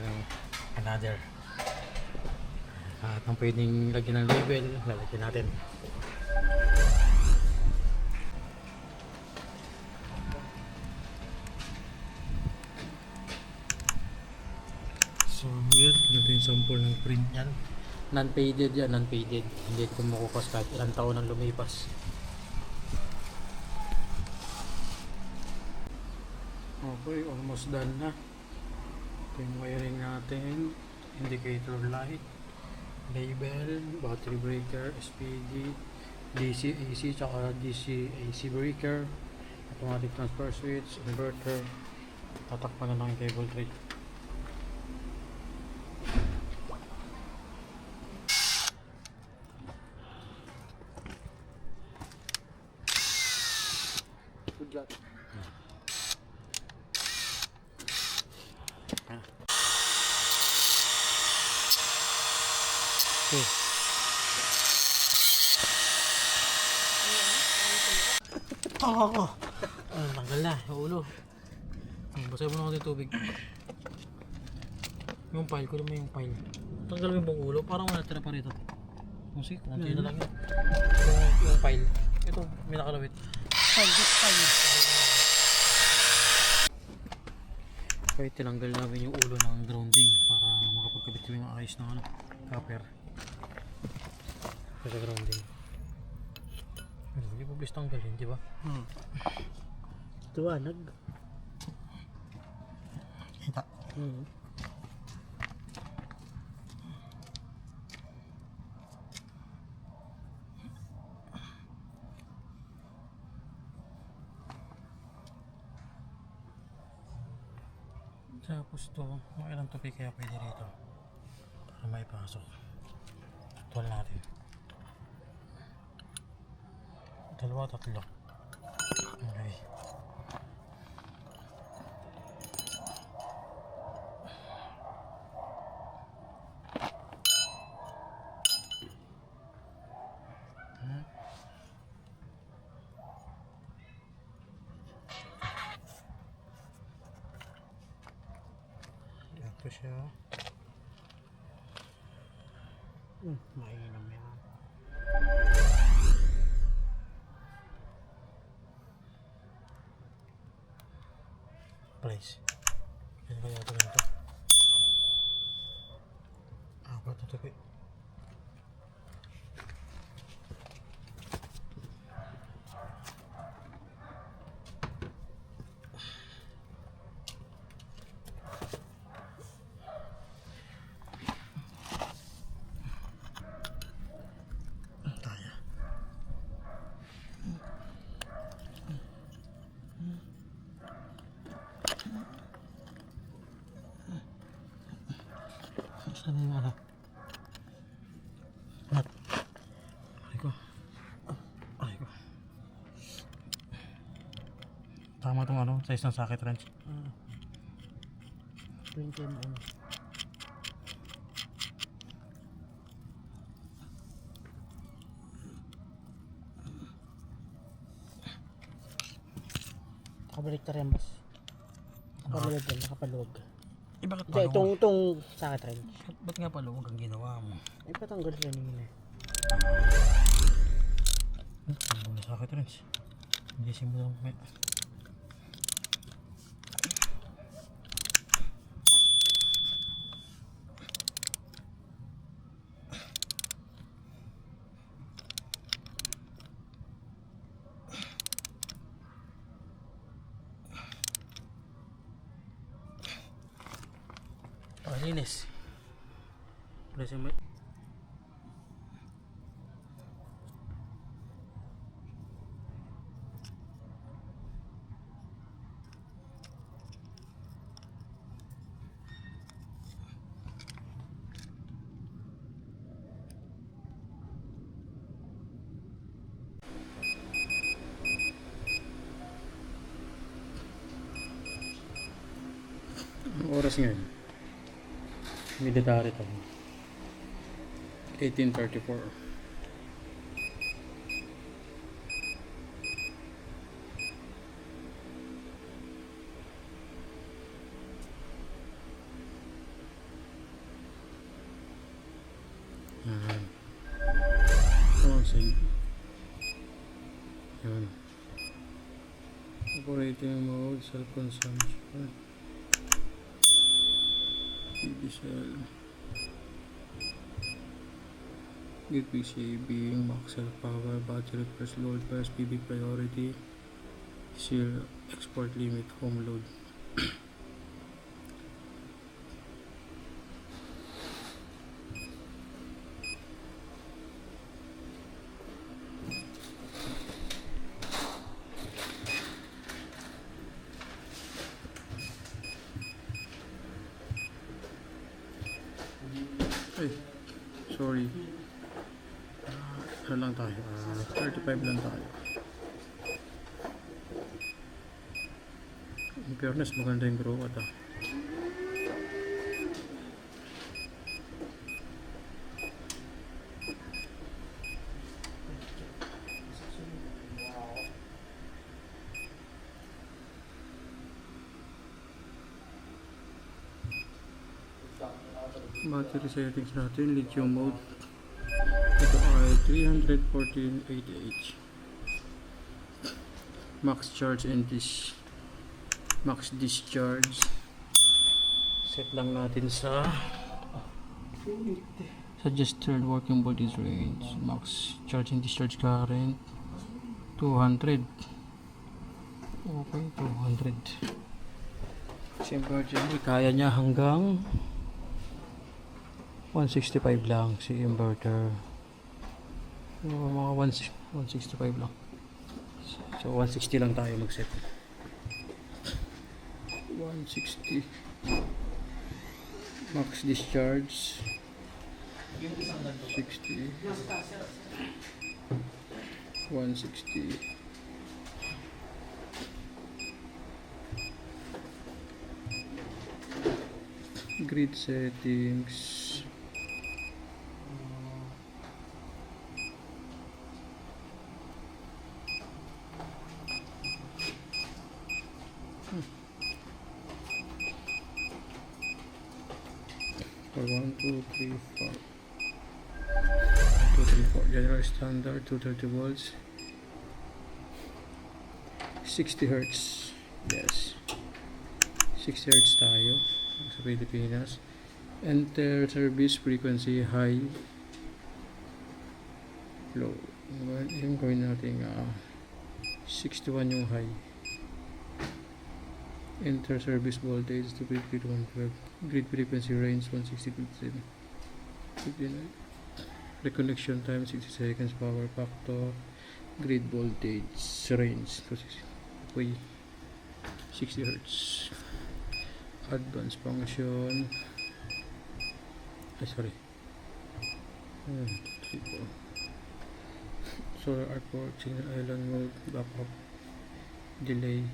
another. At ang pwedeng lagyan ng label, lalagyan natin. So, yun. Ganito yung sample ng print yan. Non-faded yan, non-faded. Hindi ito makukas kahit ilang taon ang lumipas. Okay, almost done na. Ito yung wiring natin. Indicator light, label, battery breaker, SPD, DC, AC, tsaka DC, AC breaker, automatic transfer switch, inverter. Tatakpan na lang yung cable tray. Good luck. Okay. Oo. Tanggal na, yung ulo. Basahin mo na konti tubig. Yung file, kunin mo yung file. Tanggal mo yung buong ulo, parang wala tira pa rito. Kung sige, konti na lang yun. Yung file. Ito, may nakalawit. Okay, tinanggal namin yung ulo ng grounding para makapagkabit kami ng ayos ng copper. Sa grounding. Hindi po bis tanggalin, di ba? Tuwanag. Kita. Tapos to, mga ilang tupi kaya pwede rito para may pasok. Tuwal natin. Dalawa, tatlo. Okay. Ito siya. Mainam yan. Place. Yan kaya ito ganito. Apat na tupi. Saan yung ano? Alat. Aray ko. Aray ko. Tama tong ano, size ng socket wrench. 20 mm. Nakabalik na rin, boss. Nakapaluwag yan, nakapaluwag. Eh bakit Hindi, itong sakit rin. Ba't nga paluwag ang ginawa mo? Ay, patanggal kanina. Ano na socket wrench? Hindi simulang may... Linis. Press mo. Anong oras ngayon? Military to. 1834. Yan. Oh, save. Yan. Operating mode, self-consumption. Diesel. Gateway saving, max self power, battery first load, first PB priority, seal export limit, home load. Ay, sorry. Ano lang tayo? 35 lang tayo. In fairness, maganda yung grow at battery settings natin, lithium mode. Ito ay 314 max charge and max discharge. Set lang natin sa suggested working voltage range. Max charge and discharge current 200. Okay, 200. Siyempre, kaya niya hanggang 165 lang si inverter. Mga 165 lang. So 160 lang tayo mag-set. 160 max discharge 60 160 grid settings. For 1, 2, 3, 4. 2, 3, 4. General standard 230 volts. 60 hertz. Yes. 60 hertz tayo sa Pilipinas. Enter service frequency high, low. Yung gawin natin 61 yung high. Enter service voltage to 5112. Grid frequency range 160 59. Reconnection time 60 seconds. Power factor. Grid voltage range 60 Hz. Advanced function. Ay, sorry. Solar airport, signal island mode, backup, delay.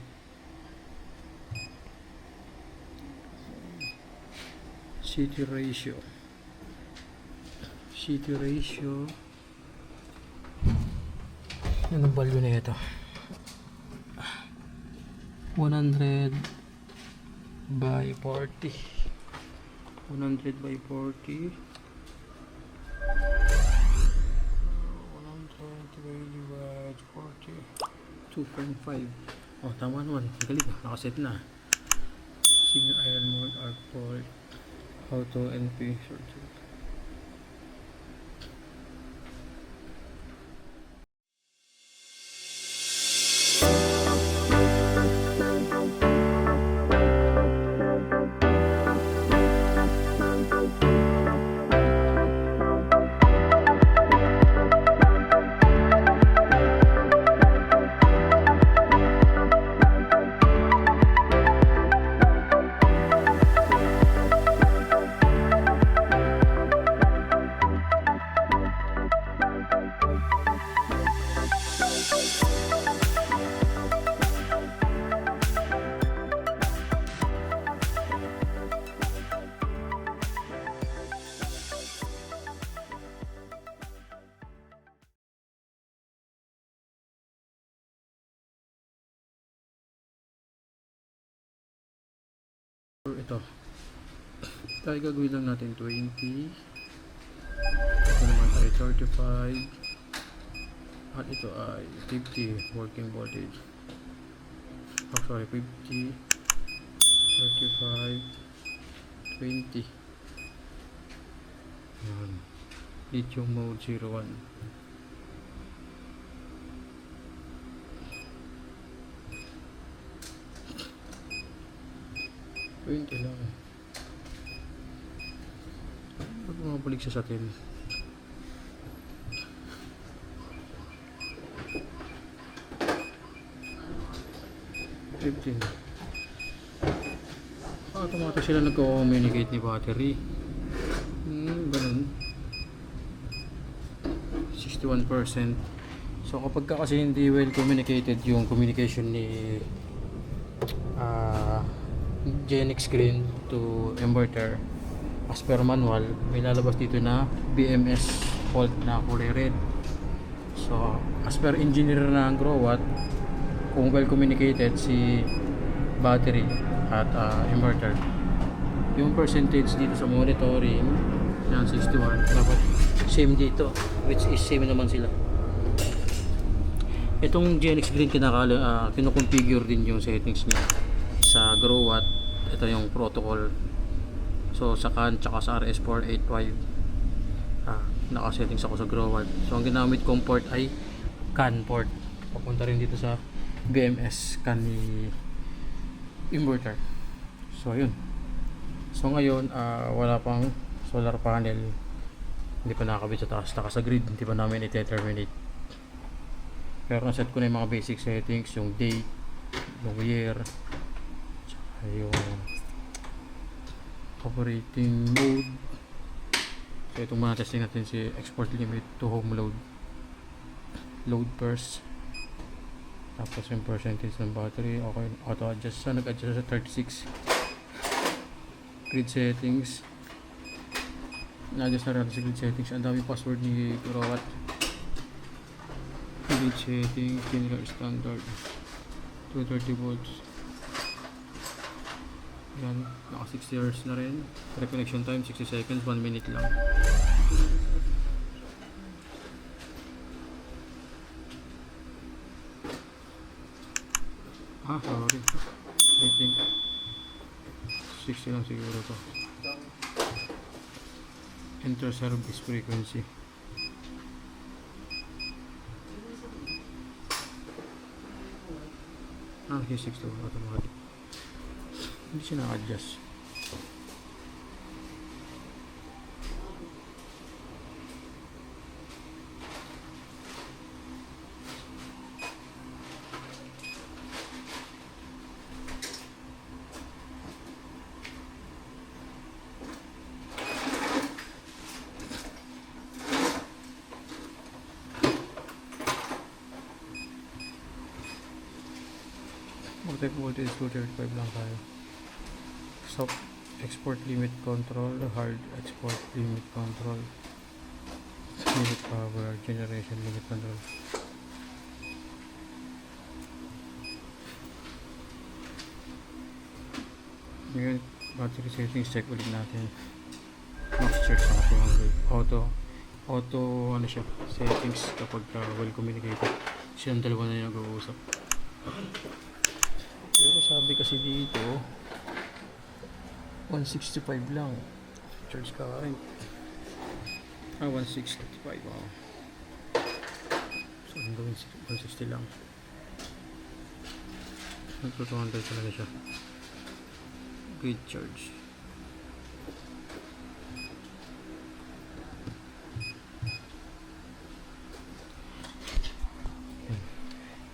City ratio. Yan ang value na ito. 100 by 40. 100 by 40. 120 by 40. 2.5. Oh, tama naman. Galing. Nakaset na. Signal iron mode, airport, auto, NP, short circuit. Ito tayo gagawin lang natin 20. Ito naman ay 35 at ito ay 50 working voltage. Oh, sorry, 50, 35, 20. Yan. Lithium mode 01. Ito lang. Pag bumabalik siya sa atin. 15. Automatic sila nagko-communicate ni battery. Ganun. 61%. So kapag kasi hindi well communicated yung communication ni GNX screen to inverter as per manual, may lalabas dito na BMS fault na kulay red. So as per engineer ng Growatt, kung well communicated si battery at inverter, yung percentage dito sa monitoring ng 61 dapat same dito, which is same naman sila. Itong GNX Green kinoconfigure din yung settings niya sa Growatt. Ito yung protocol. So sa CAN tsaka sa RS485 nakasettings ako sa Growatt. So ang ginamit kong port ay CAN port. Papunta rin dito sa BMS CAN ni inverter. So ayun. So ngayon wala pang solar panel. Hindi pa nakakabit sa taas. Sa grid hindi pa namin i-terminate. Pero naset ko na yung mga basic settings, yung date, yung year, yung operating mode. So itong mga testing natin si export limit to home load first, tapos yung percentage ng battery. Okay, auto adjust sa nag-adjust sa 36. Grid settings, na-adjust na rin sa grid settings. Ang dami password ni Growatt. Grid settings, general standard 230 volts. Yan, naka 60 Hz na rin. Reconnection time 60 seconds, 1 minute lang. Sorry, I think 60 lang siguro to. Enter service frequency. Here's 60 automatic. Hindi siya na-adjust. Check voltage 235 lang tayo. Stop export limit control, hard export limit control, limit power, generation limit control. Ngayon, battery settings check ulit natin. Max check sa 200. Auto ano siya, settings kapag well communicated. Silang dalawa na yung nag-uusap. Pero sabi kasi dito 165 lang charge current. 165. Wow. So ang gawin 160 lang. 200 talaga siya. Grid charge.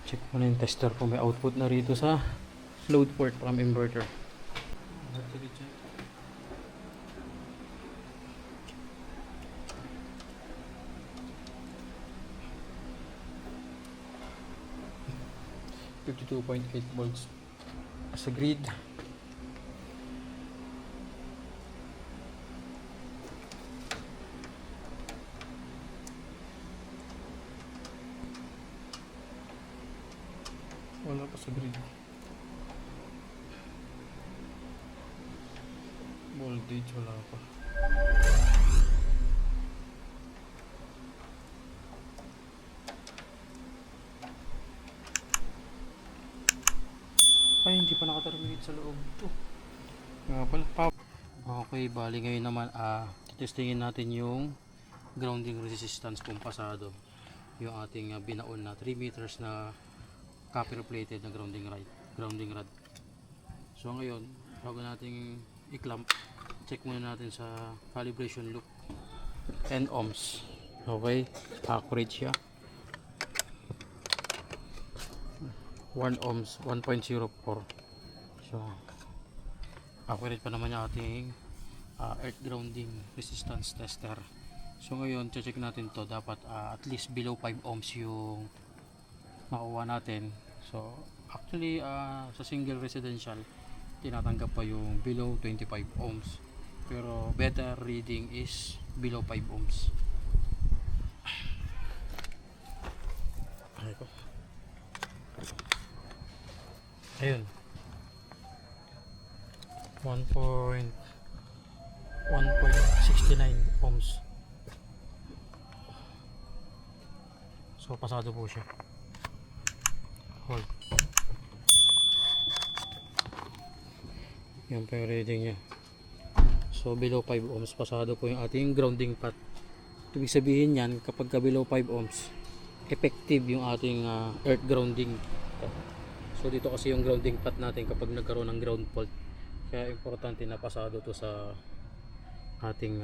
Check muna yung tester kung may output na rito sa load port from inverter. Battery check. .8 volts sa grid. Wala pa sa grid. Voltage wala pa. Ay, hindi pa nakaterminate sa loob to. Nga pala, okay, bali ngayon naman, testingin natin yung grounding resistance kung pasado. Yung ating binaon na 3 meters na copper plated na grounding rod. So ngayon, bago nating i-clamp, check muna natin sa calibration loop. 10 ohms. Okay, accurate siya. 1 ohms, 1.04. So accurate pa naman yung ating earth grounding resistance tester. So ngayon, check natin to, dapat at least below 5 ohms yung makuha natin. So actually sa single residential tinatanggap pa yung below 25 ohms, pero better reading is below 5 ohms. Ayun, 1.69 ohms. So pasado po siya. Hold. Yan pa yung reading nya. So below 5 ohms, pasado po yung ating grounding path. Ibig sabihin yan, kapag below 5 ohms, effective yung ating earth grounding. So dito kasi yung grounding path natin kapag nagkaroon ng ground fault. Kaya importante na pasado to sa ating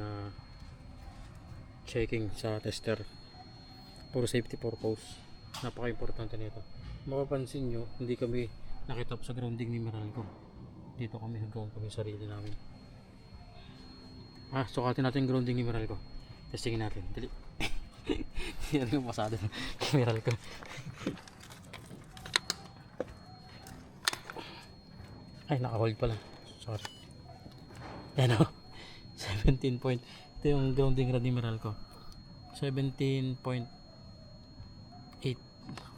checking sa tester for safety purpose. Napaka-importante nito. Mapapansin nyo, hindi kami nakitap sa grounding ni Meralco. Dito kami nag-ground kami sarili namin. Sukatin natin yung grounding ni Meralco. Testingin natin. Dali. Yan yung pasado ni Meralco. Ay, naka-hold pala. Sorry. Yan o. 17 point. Ito yung grounding rod ni Meralco. 17.8.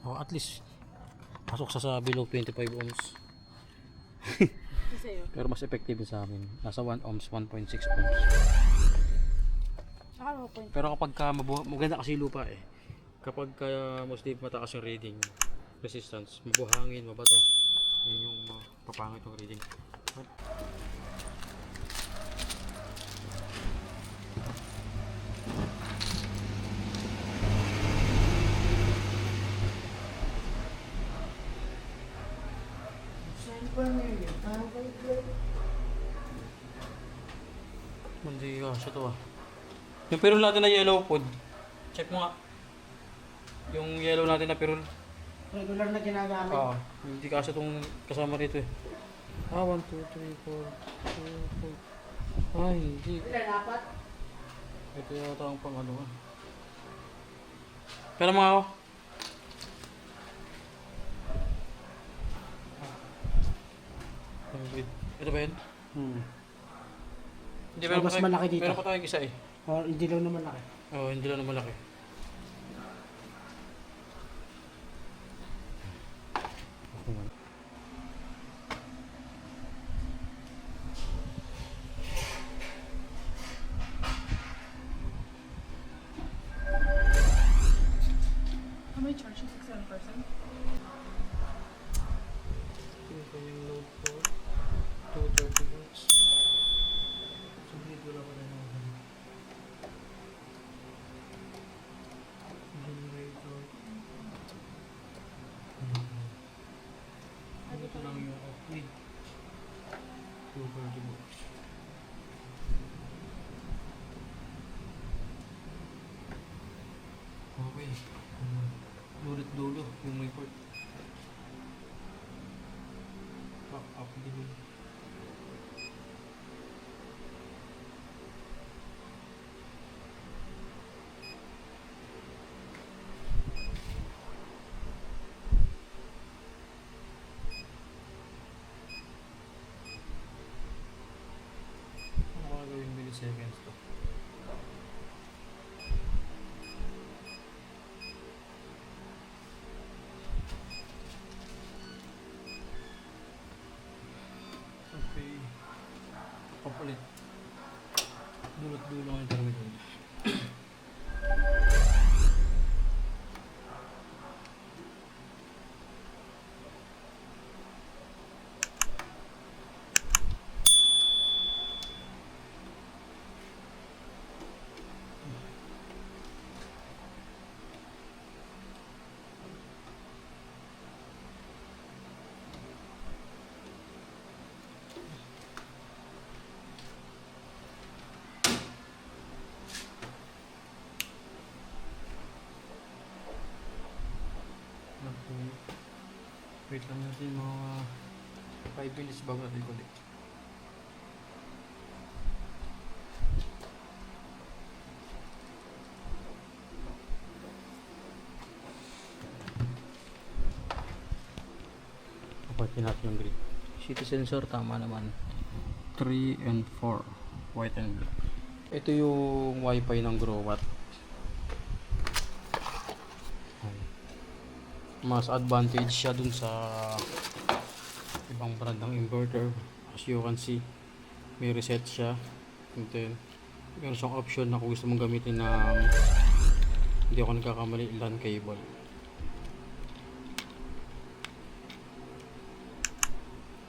At least pasok sa below 25 ohms. Pero mas effective sa amin. Nasa 1 ohms, 1.6 ohms. Pero kapag maganda kasi lupa kapag mostly mataas yung reading resistance, mabuhangin, mabato, yun yung papangit yung reading. Hindi siya to Yung pirul natin na yellow pod, check mo nga. Yung yellow natin na pirul. Regular na ginagamit. Hindi kasi itong kasama rito 1, 2, 3, 4, 2, 4. Hindi. Ilan, apat? Ito yata ang pang ano. Pero mga ako. Ito ba yun? Hindi, So, mas malaki dito. Meron pa tayong isa eh. Or hindi lang naman laki. Oo, hindi lang na malaki. How many charges? 6-7%? Yung kanyang load po, 230 volts. So, dito lang ko na naman. Generator. Dito lang yung off-lead. 230 volts. Okay. Dulot-dulo yung may port. Back up din. Ano ka gawin milliseconds to? Okay. Kapalit. Dulot-dulo ang intermittent. Okay. Wait lang natin mga 5 minutes bago natin connect. Kapatin natin yung grid. City sensor tama naman. 3 and 4 white and black. Ito yung wifi ng Growatt. Mas advantage siya dun sa ibang brand ng inverter. As you can see, may reset siya, and then meron siyang option na kung gusto mong gamitin ng, hindi ako nagkakamali, LAN cable.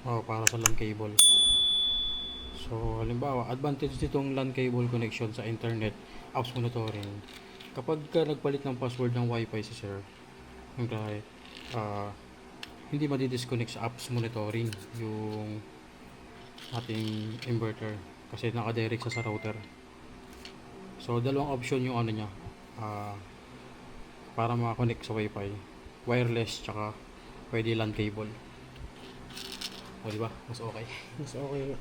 Para sa LAN cable. So halimbawa, advantage nitong LAN cable connection sa internet, apps monitoring. Kapag ka nagpalit ng password ng wifi si sir, okay, hindi madi-disconnect sa apps monitoring yung ating inverter kasi nakadirect sa router. So dalawang option yung ano niya, para makakonect sa wifi, wireless tsaka pwede LAN cable. O diba? Mas okay. Mas okay.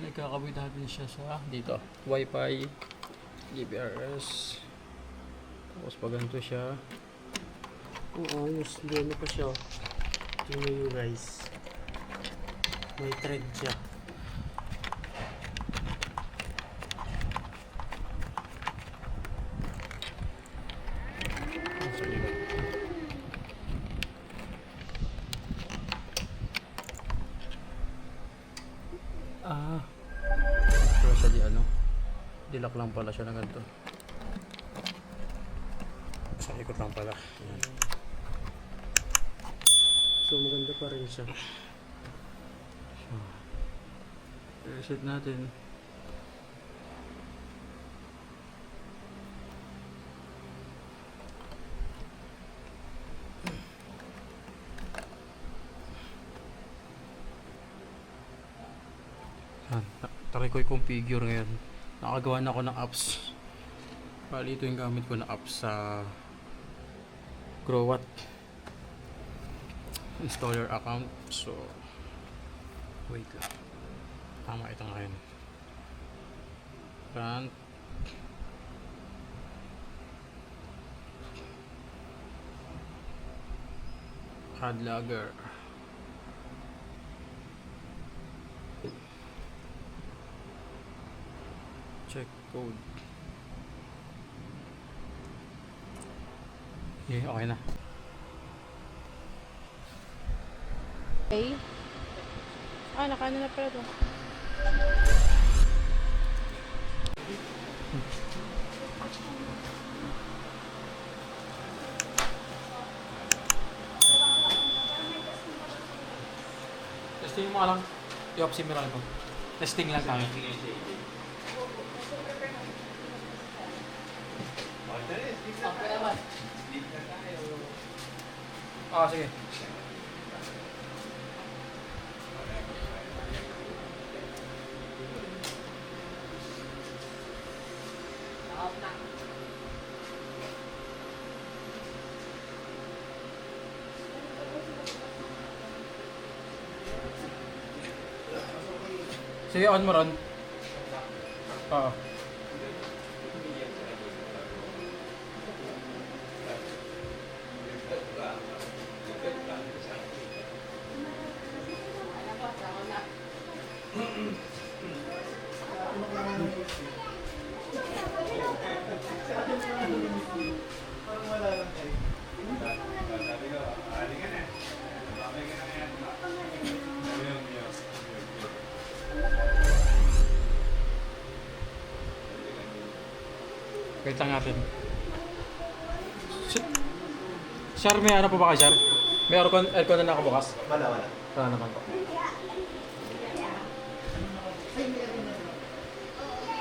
Ikakabit natin siya sa dito, wifi, GPRS. Tapos pag ganito siya, Oo, ayos. Hindi ano pa siya. Tingnan nyo guys. May thread siya. sa likod. Pala siya di ano, dilak lang pala siya ng ganito. Sa ikot lang pala. Yan. So maganda pa rin siya. Reset natin. Try ko i-configure ngayon. Nakagawa na ako ng apps. Bali ito yung gamit ko na apps sa Growatt installer account. So wait lang. Tama ito ngayon. Run. Hard lager. Check code. Okay, okay na. Okay. Ah, nakaano na pala to. Testing mo lang. I-opsimeral ko. Testing lang tayo. Okay naman. Ah, sige. Naka-off na. Sige, on mo ron. Oo. Wait lang natin. Char, may ano po ba kayo, Char? May aircon na nakabukas? Wala. Wala naman po.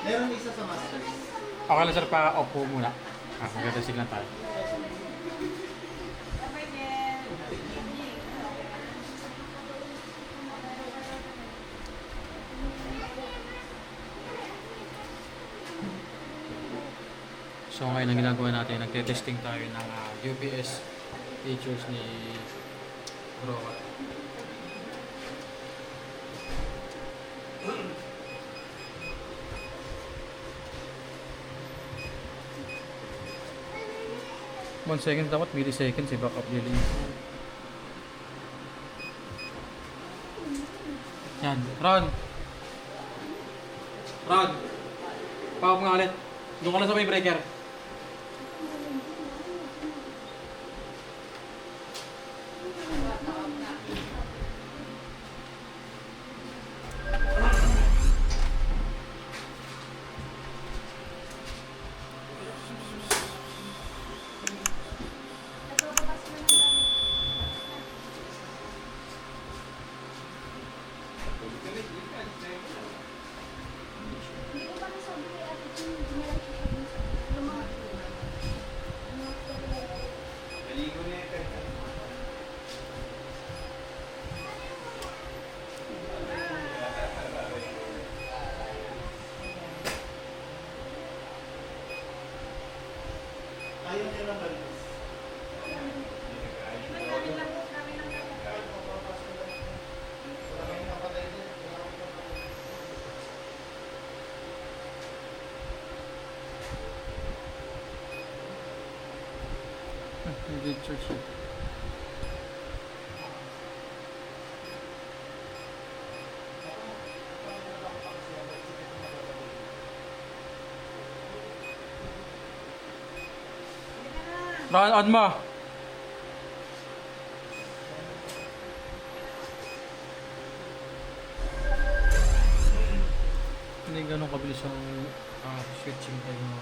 Meron isa sa masters. Okay lang, sir, pa-off po muna. Magkatesting lang tayo. So ngayon ang ginagawa natin, nagte-testing tayo ng UPS features ni Broca. One second dapat, milliseconds, backup delay. Yan, Ron! Ron! Pawag nga ulit. Doon ka na sa may breaker. Ayaw niya ng balis. Hindi church yun. Ron, on mo! Hindi ganun kabilis ang switching time mo.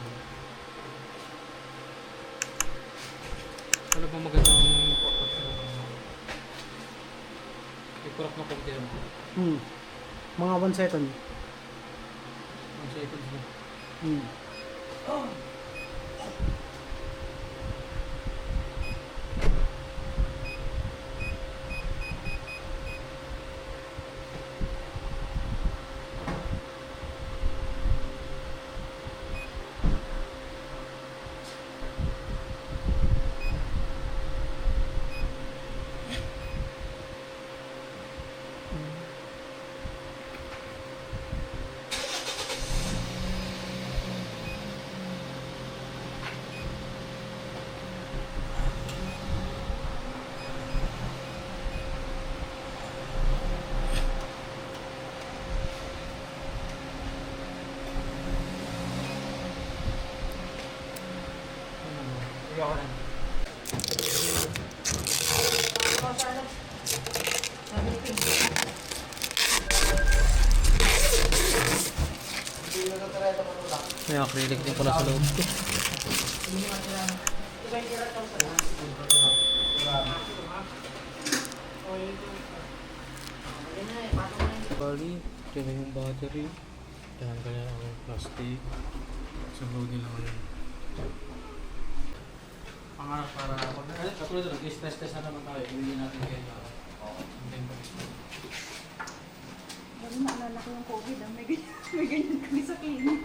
Wala bang magandang i-correct na konti lang. Mga 1 second. 1 second na. May acrylic din pala sa loob ko. Bali, ito na yung battery. Yan, ganyan ang plastic. Sa load nila ngayon. Pangarap para pag katulad doon, stress test na naman tayo. Hindi natin kaya Lalo naalala ko yung COVID, may ganyan kami sa clinic.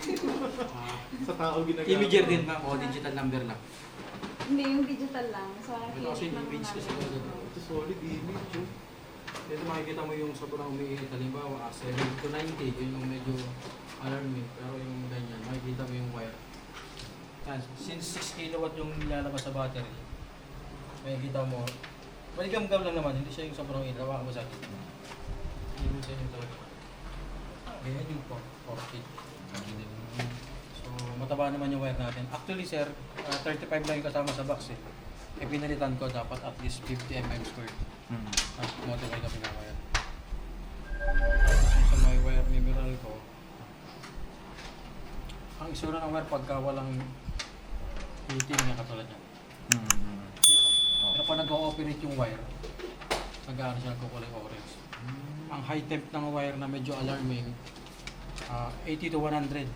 Sa tao ginagawa. Imager din ba? O digital number lang? Hindi, yung digital lang. Sa Ito kasi clinic yung image kasi namin. doon. Ito solid image yun. Ito makikita mo yung sobrang umiinit. Halimbawa, 7 to 90, yun yung medyo alarming. Pero yung ganyan, makikita mo yung wire. Yan, since 6 kilowatt yung nilalabas sa battery, makikita mo, maligam-gam lang naman, hindi siya yung sobrang ilaw. Hawakan mo sa akin. Hindi siya yung talaga. Ganyan yung 40. So, mataba naman yung wire natin. Actually, sir, 35 lang yung kasama sa box eh. E pinalitan ko dapat at least 50 mm squared. At modify kami ng wire. Tapos yung sa may wire mineral ko, ang isura ng wire pagka walang heating niya katulad yan. Pero pag nag-ooperate yung wire, nag-aano siya nagkukulay orange. Ang high temp ng wire na medyo alarming, 80 to 100.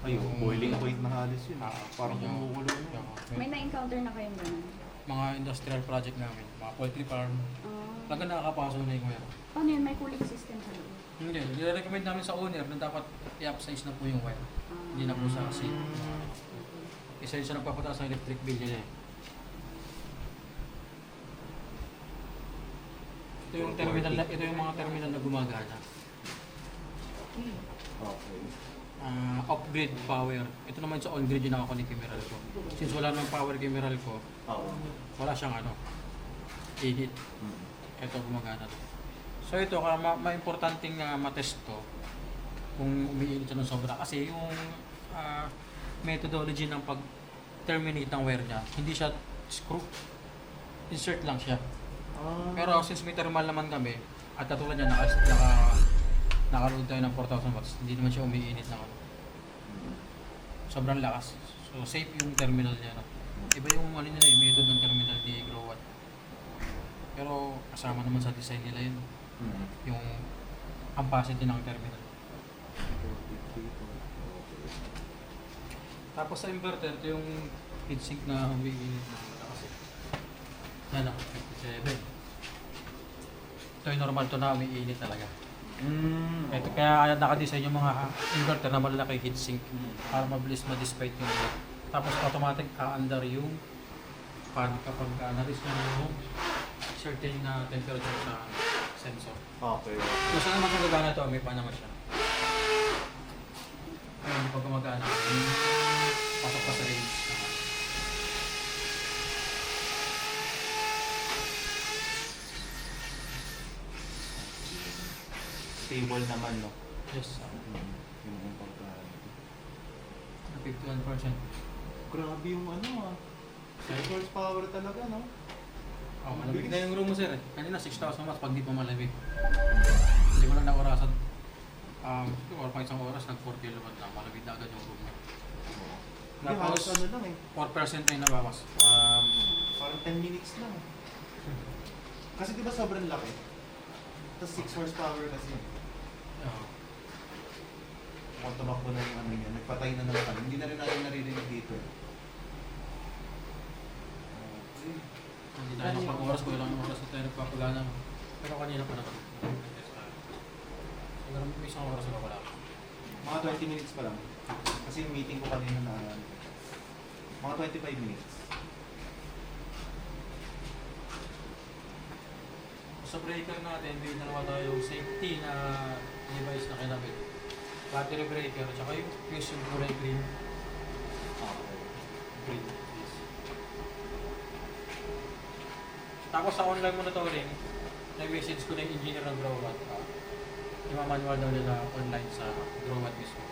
Ayun, boiling point na halos yun. Parang Medyo- kumukulo na. May na-encounter na kayong gano'n? Mga industrial project namin, mga poultry farm, Ah, talaga nakakapasok na yung wire. paano yun? May cooling system sa loob? Hindi, nire-recommend namin sa owner na dapat i-upsize na po yung wire. Ah, Hindi na po sa kasi. Isa yun siya nagpapataas ng electric bill niya eh. Ito yung terminal na, ito yung mga terminal na gumagana. Okay. Off-grid power. Ito naman sa on-grid yung nakakunik Emerald ko. Since wala nang power kay Emerald ko, Oo. wala siyang ano, init. Ito gumagana to. So ito, ma-importanting matest to kung umiinit siya ng sobra. Kasi yung methodology ng pag-terminate ng wire niya, hindi siya screw. Insert lang siya. Pero since may thermal naman kami, at katulad niya, naka-load tayo ng 4,000 watts, hindi naman siya umiinit na ano. Sobrang lakas. So safe yung terminal niya. No? Iba yung ano niya, method ng terminal ni Growatt. Pero kasama naman sa design nila yun. Yung capacity ng terminal. Tapos sa inverter, ito yung heatsink na umiinit na kasi. Yan o, 57. Ito yung normal to na umiinit talaga. Ito, kaya nakadesign yung mga inverter na malalaki heatsink para mabilis ma-dissipate yung heat. Tapos automatic ka-under yung fan kapag na-reach na yung certain na temperature sa sensor. Okay. Kung saan naman gumagana ito, may fan naman siya. Ngayon, pag gumagana, pasok pa sa range. Stable naman, no? Yes, Yung importante. 51%. Grabe yung ano ah. 6 horsepower talaga, no? Oh, malamig na yung room mo, sir. Kanina 6,000 watts pag di pa malamig. Hindi ko lang naorasan. Siguro pang isang oras, nag 4 kilowatt na. Malamig na agad yung room mo. Hindi, halos Tapos, ano lang eh. 4% na yung nabawas. Parang 10 minutes lang. Kasi di ba sobrang laki? Tapos 6 horsepower kasi. Kung tumakbo na yung ano niya, nagpatay na naman kami. Hindi na rin natin naririnig dito. Okay. Hindi tayo nakapag-oras ko ilang oras na tayo nagpapagana. Pero kanina pa naman. Siguro may isang oras na wala. Mga 20 minutes pa lang. Kasi yung meeting ko kanina na mga 25 minutes. Sa breaker natin, may dalawa tayong safety na device na kinabit. Battery breaker, at saka yung fuse yung kulay green. Okay. Green. Yes. Tapos sa online monitoring, nag-message ko na yung engineer ng Growatt. Imamanual daw nila online sa Growatt mismo.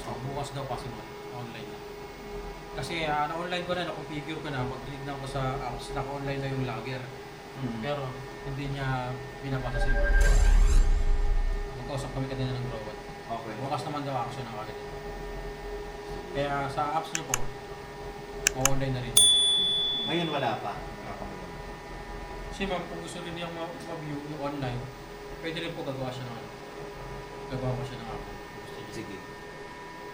So bukas daw kasi online na. Kasi na-online ko na, na-configure ko na, pag-click ko sa apps, naka-online na yung logger. Pero hindi niya pinapasa sa inverter. Magkausap kami kanina ng Growatt. Okay. Bukas naman daw action ang agad. Kaya sa apps niyo po, online na rin. Ngayon wala pa. Kasi ma'am, kung gusto rin niyang ma-view yung online, pwede rin po gagawa siya ng ano. Gagawa ko siya ng app. Sige.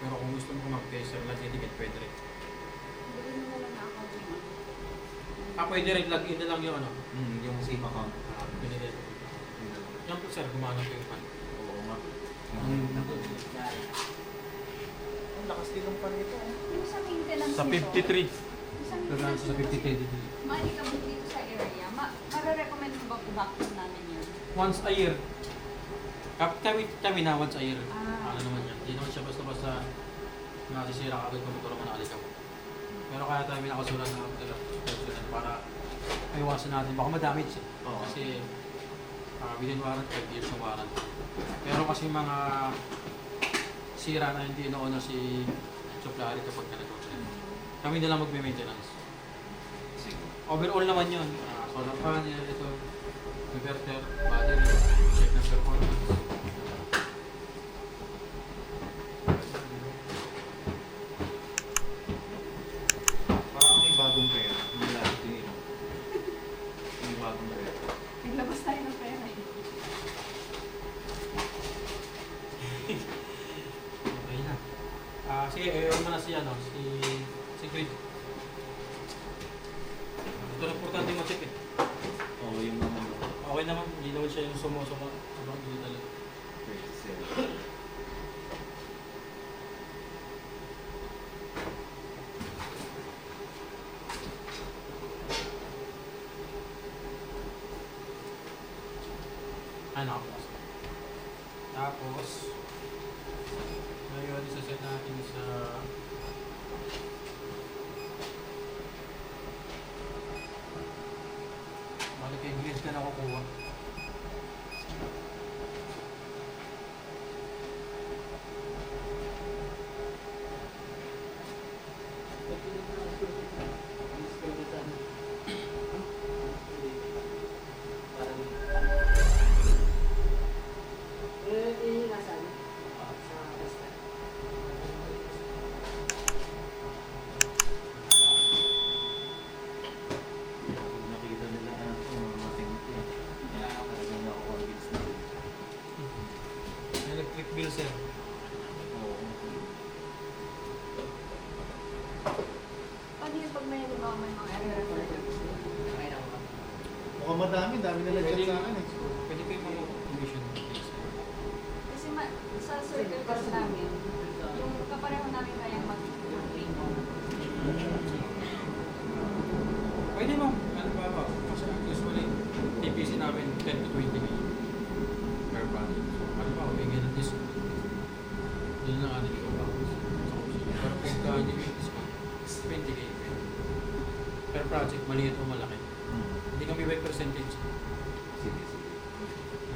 Pero kung gusto mo mag-tester lang etiquette, pwede rin. Hindi mo na lang na-account yun. Pwede rin, login na lang yung ano. Yung same account. Pinili. Yan po sir, gumana po yung pan. Oo nga. Ang lakas din ng pan nito. Yung sa maintenance Sa 53. Yung sa Gagana maintenance sa nito, 53. maalikabot dito sa area. Mare-recommend mo ba i-backfill namin yun? Once a year. Kami na once a year. Ah. Ano naman yan. Hindi naman siya basta-basta nasisira agad kung motor mo na alikab. Pero kaya tayo minakasulan na supersulan para maiwasan natin. Baka madamage eh. Oo. Kasi within warranty, 5 years ng warranty. Pero kasi mga sira na hindi inoon na si supplier kapag ka nag-order. Kami na lang magme-maintenance. Sige. Overall naman yun. Solar panel, ito, inverter, battery, check ng performance. Parang may bagong pera. Hindi lahat din ino. May bagong pera. Naglabas tayo ng pera eh. Okay na. Sige, i-on mo na si, si Grid. Ito na importante mo-check eh. Oo, yung mga ano. Okay naman, hindi naman siya yung sumusuka. Sobrang hindi talaga. 27. Nakapos. Tapos, ngayon, isa-set natin sa balik kay Grid ka nakukuha. Pag nakita nila na ito, mga matingiti. Talagang ako-convince na. Electric bill, sir. Oo. Paano yun pag may mga error? Mukhang madami. Dami nila dyan sa akin eh. Pwede kayo mag-commission. Kasi sa circle kasi namin, yung kapareho namin kayang mag-claim. Pwede mo. Ano ba? Kasi usually, TPC namin 10 to 20 K per project. So, ano ba? Humingi ng discount. Doon lang ating ibabawas sa kusina. Pero pagka hindi may discount, 20 K per project, maliit o malaki. Hindi kami by percentage. Sige, sige.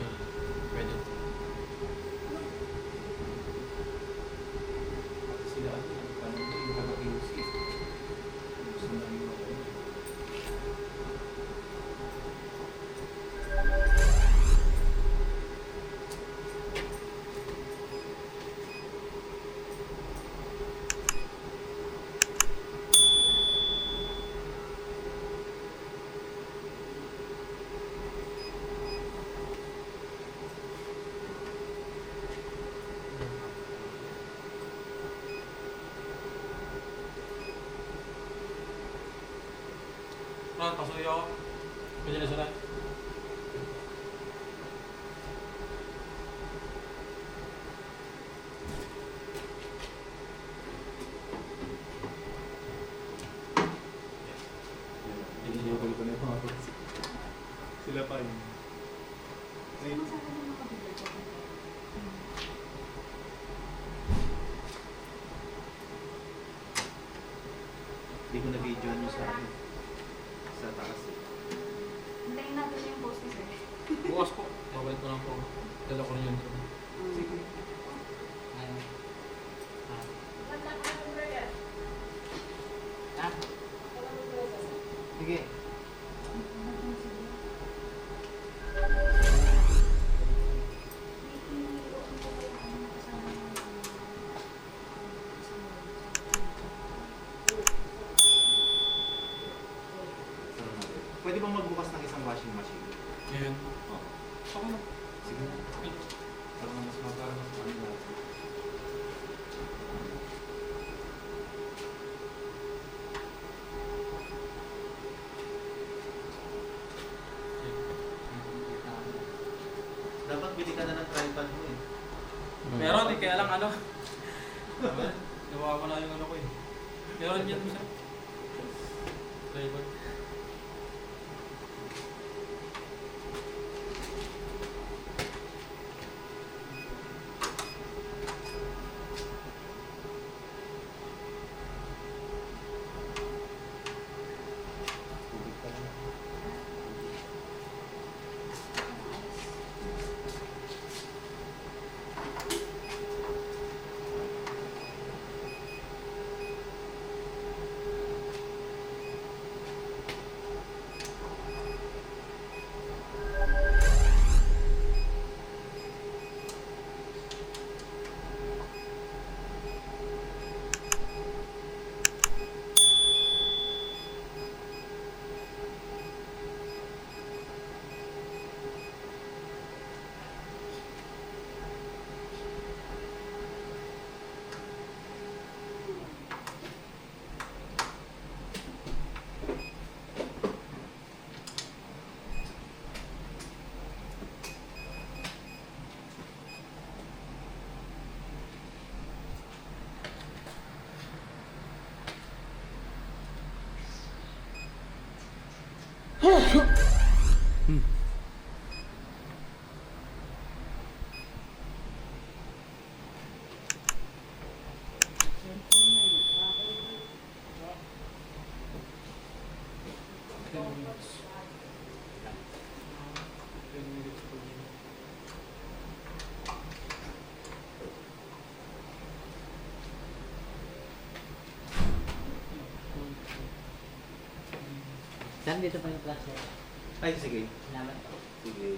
Yan. Pwede. Sila ano, paano yung kaka-QC? Gusto na yung ako. Pasuyo ako. Pwede na sila. Piniyokol ko na yung mga boss. Sila pa yun. Ano sa akin yung makabigay ko? Hindi ko na-video nyo sa akin. Sa taas. Hintayin natin yung post ni sir. Bukas po. Babalik ko lang po. Dala ko rin yun. Sige. Sige. Ngayon? Ako na. Sige na. Parang mas maparang mas kanila. Dapat bili ka na ng tripod mo eh. Meron eh, kaya lang ano. Nawawala yung ano ko eh. Meron yan mo siya. Tripod. Saan dito pa yung class niya? Ay, sige. Salamat. Sige.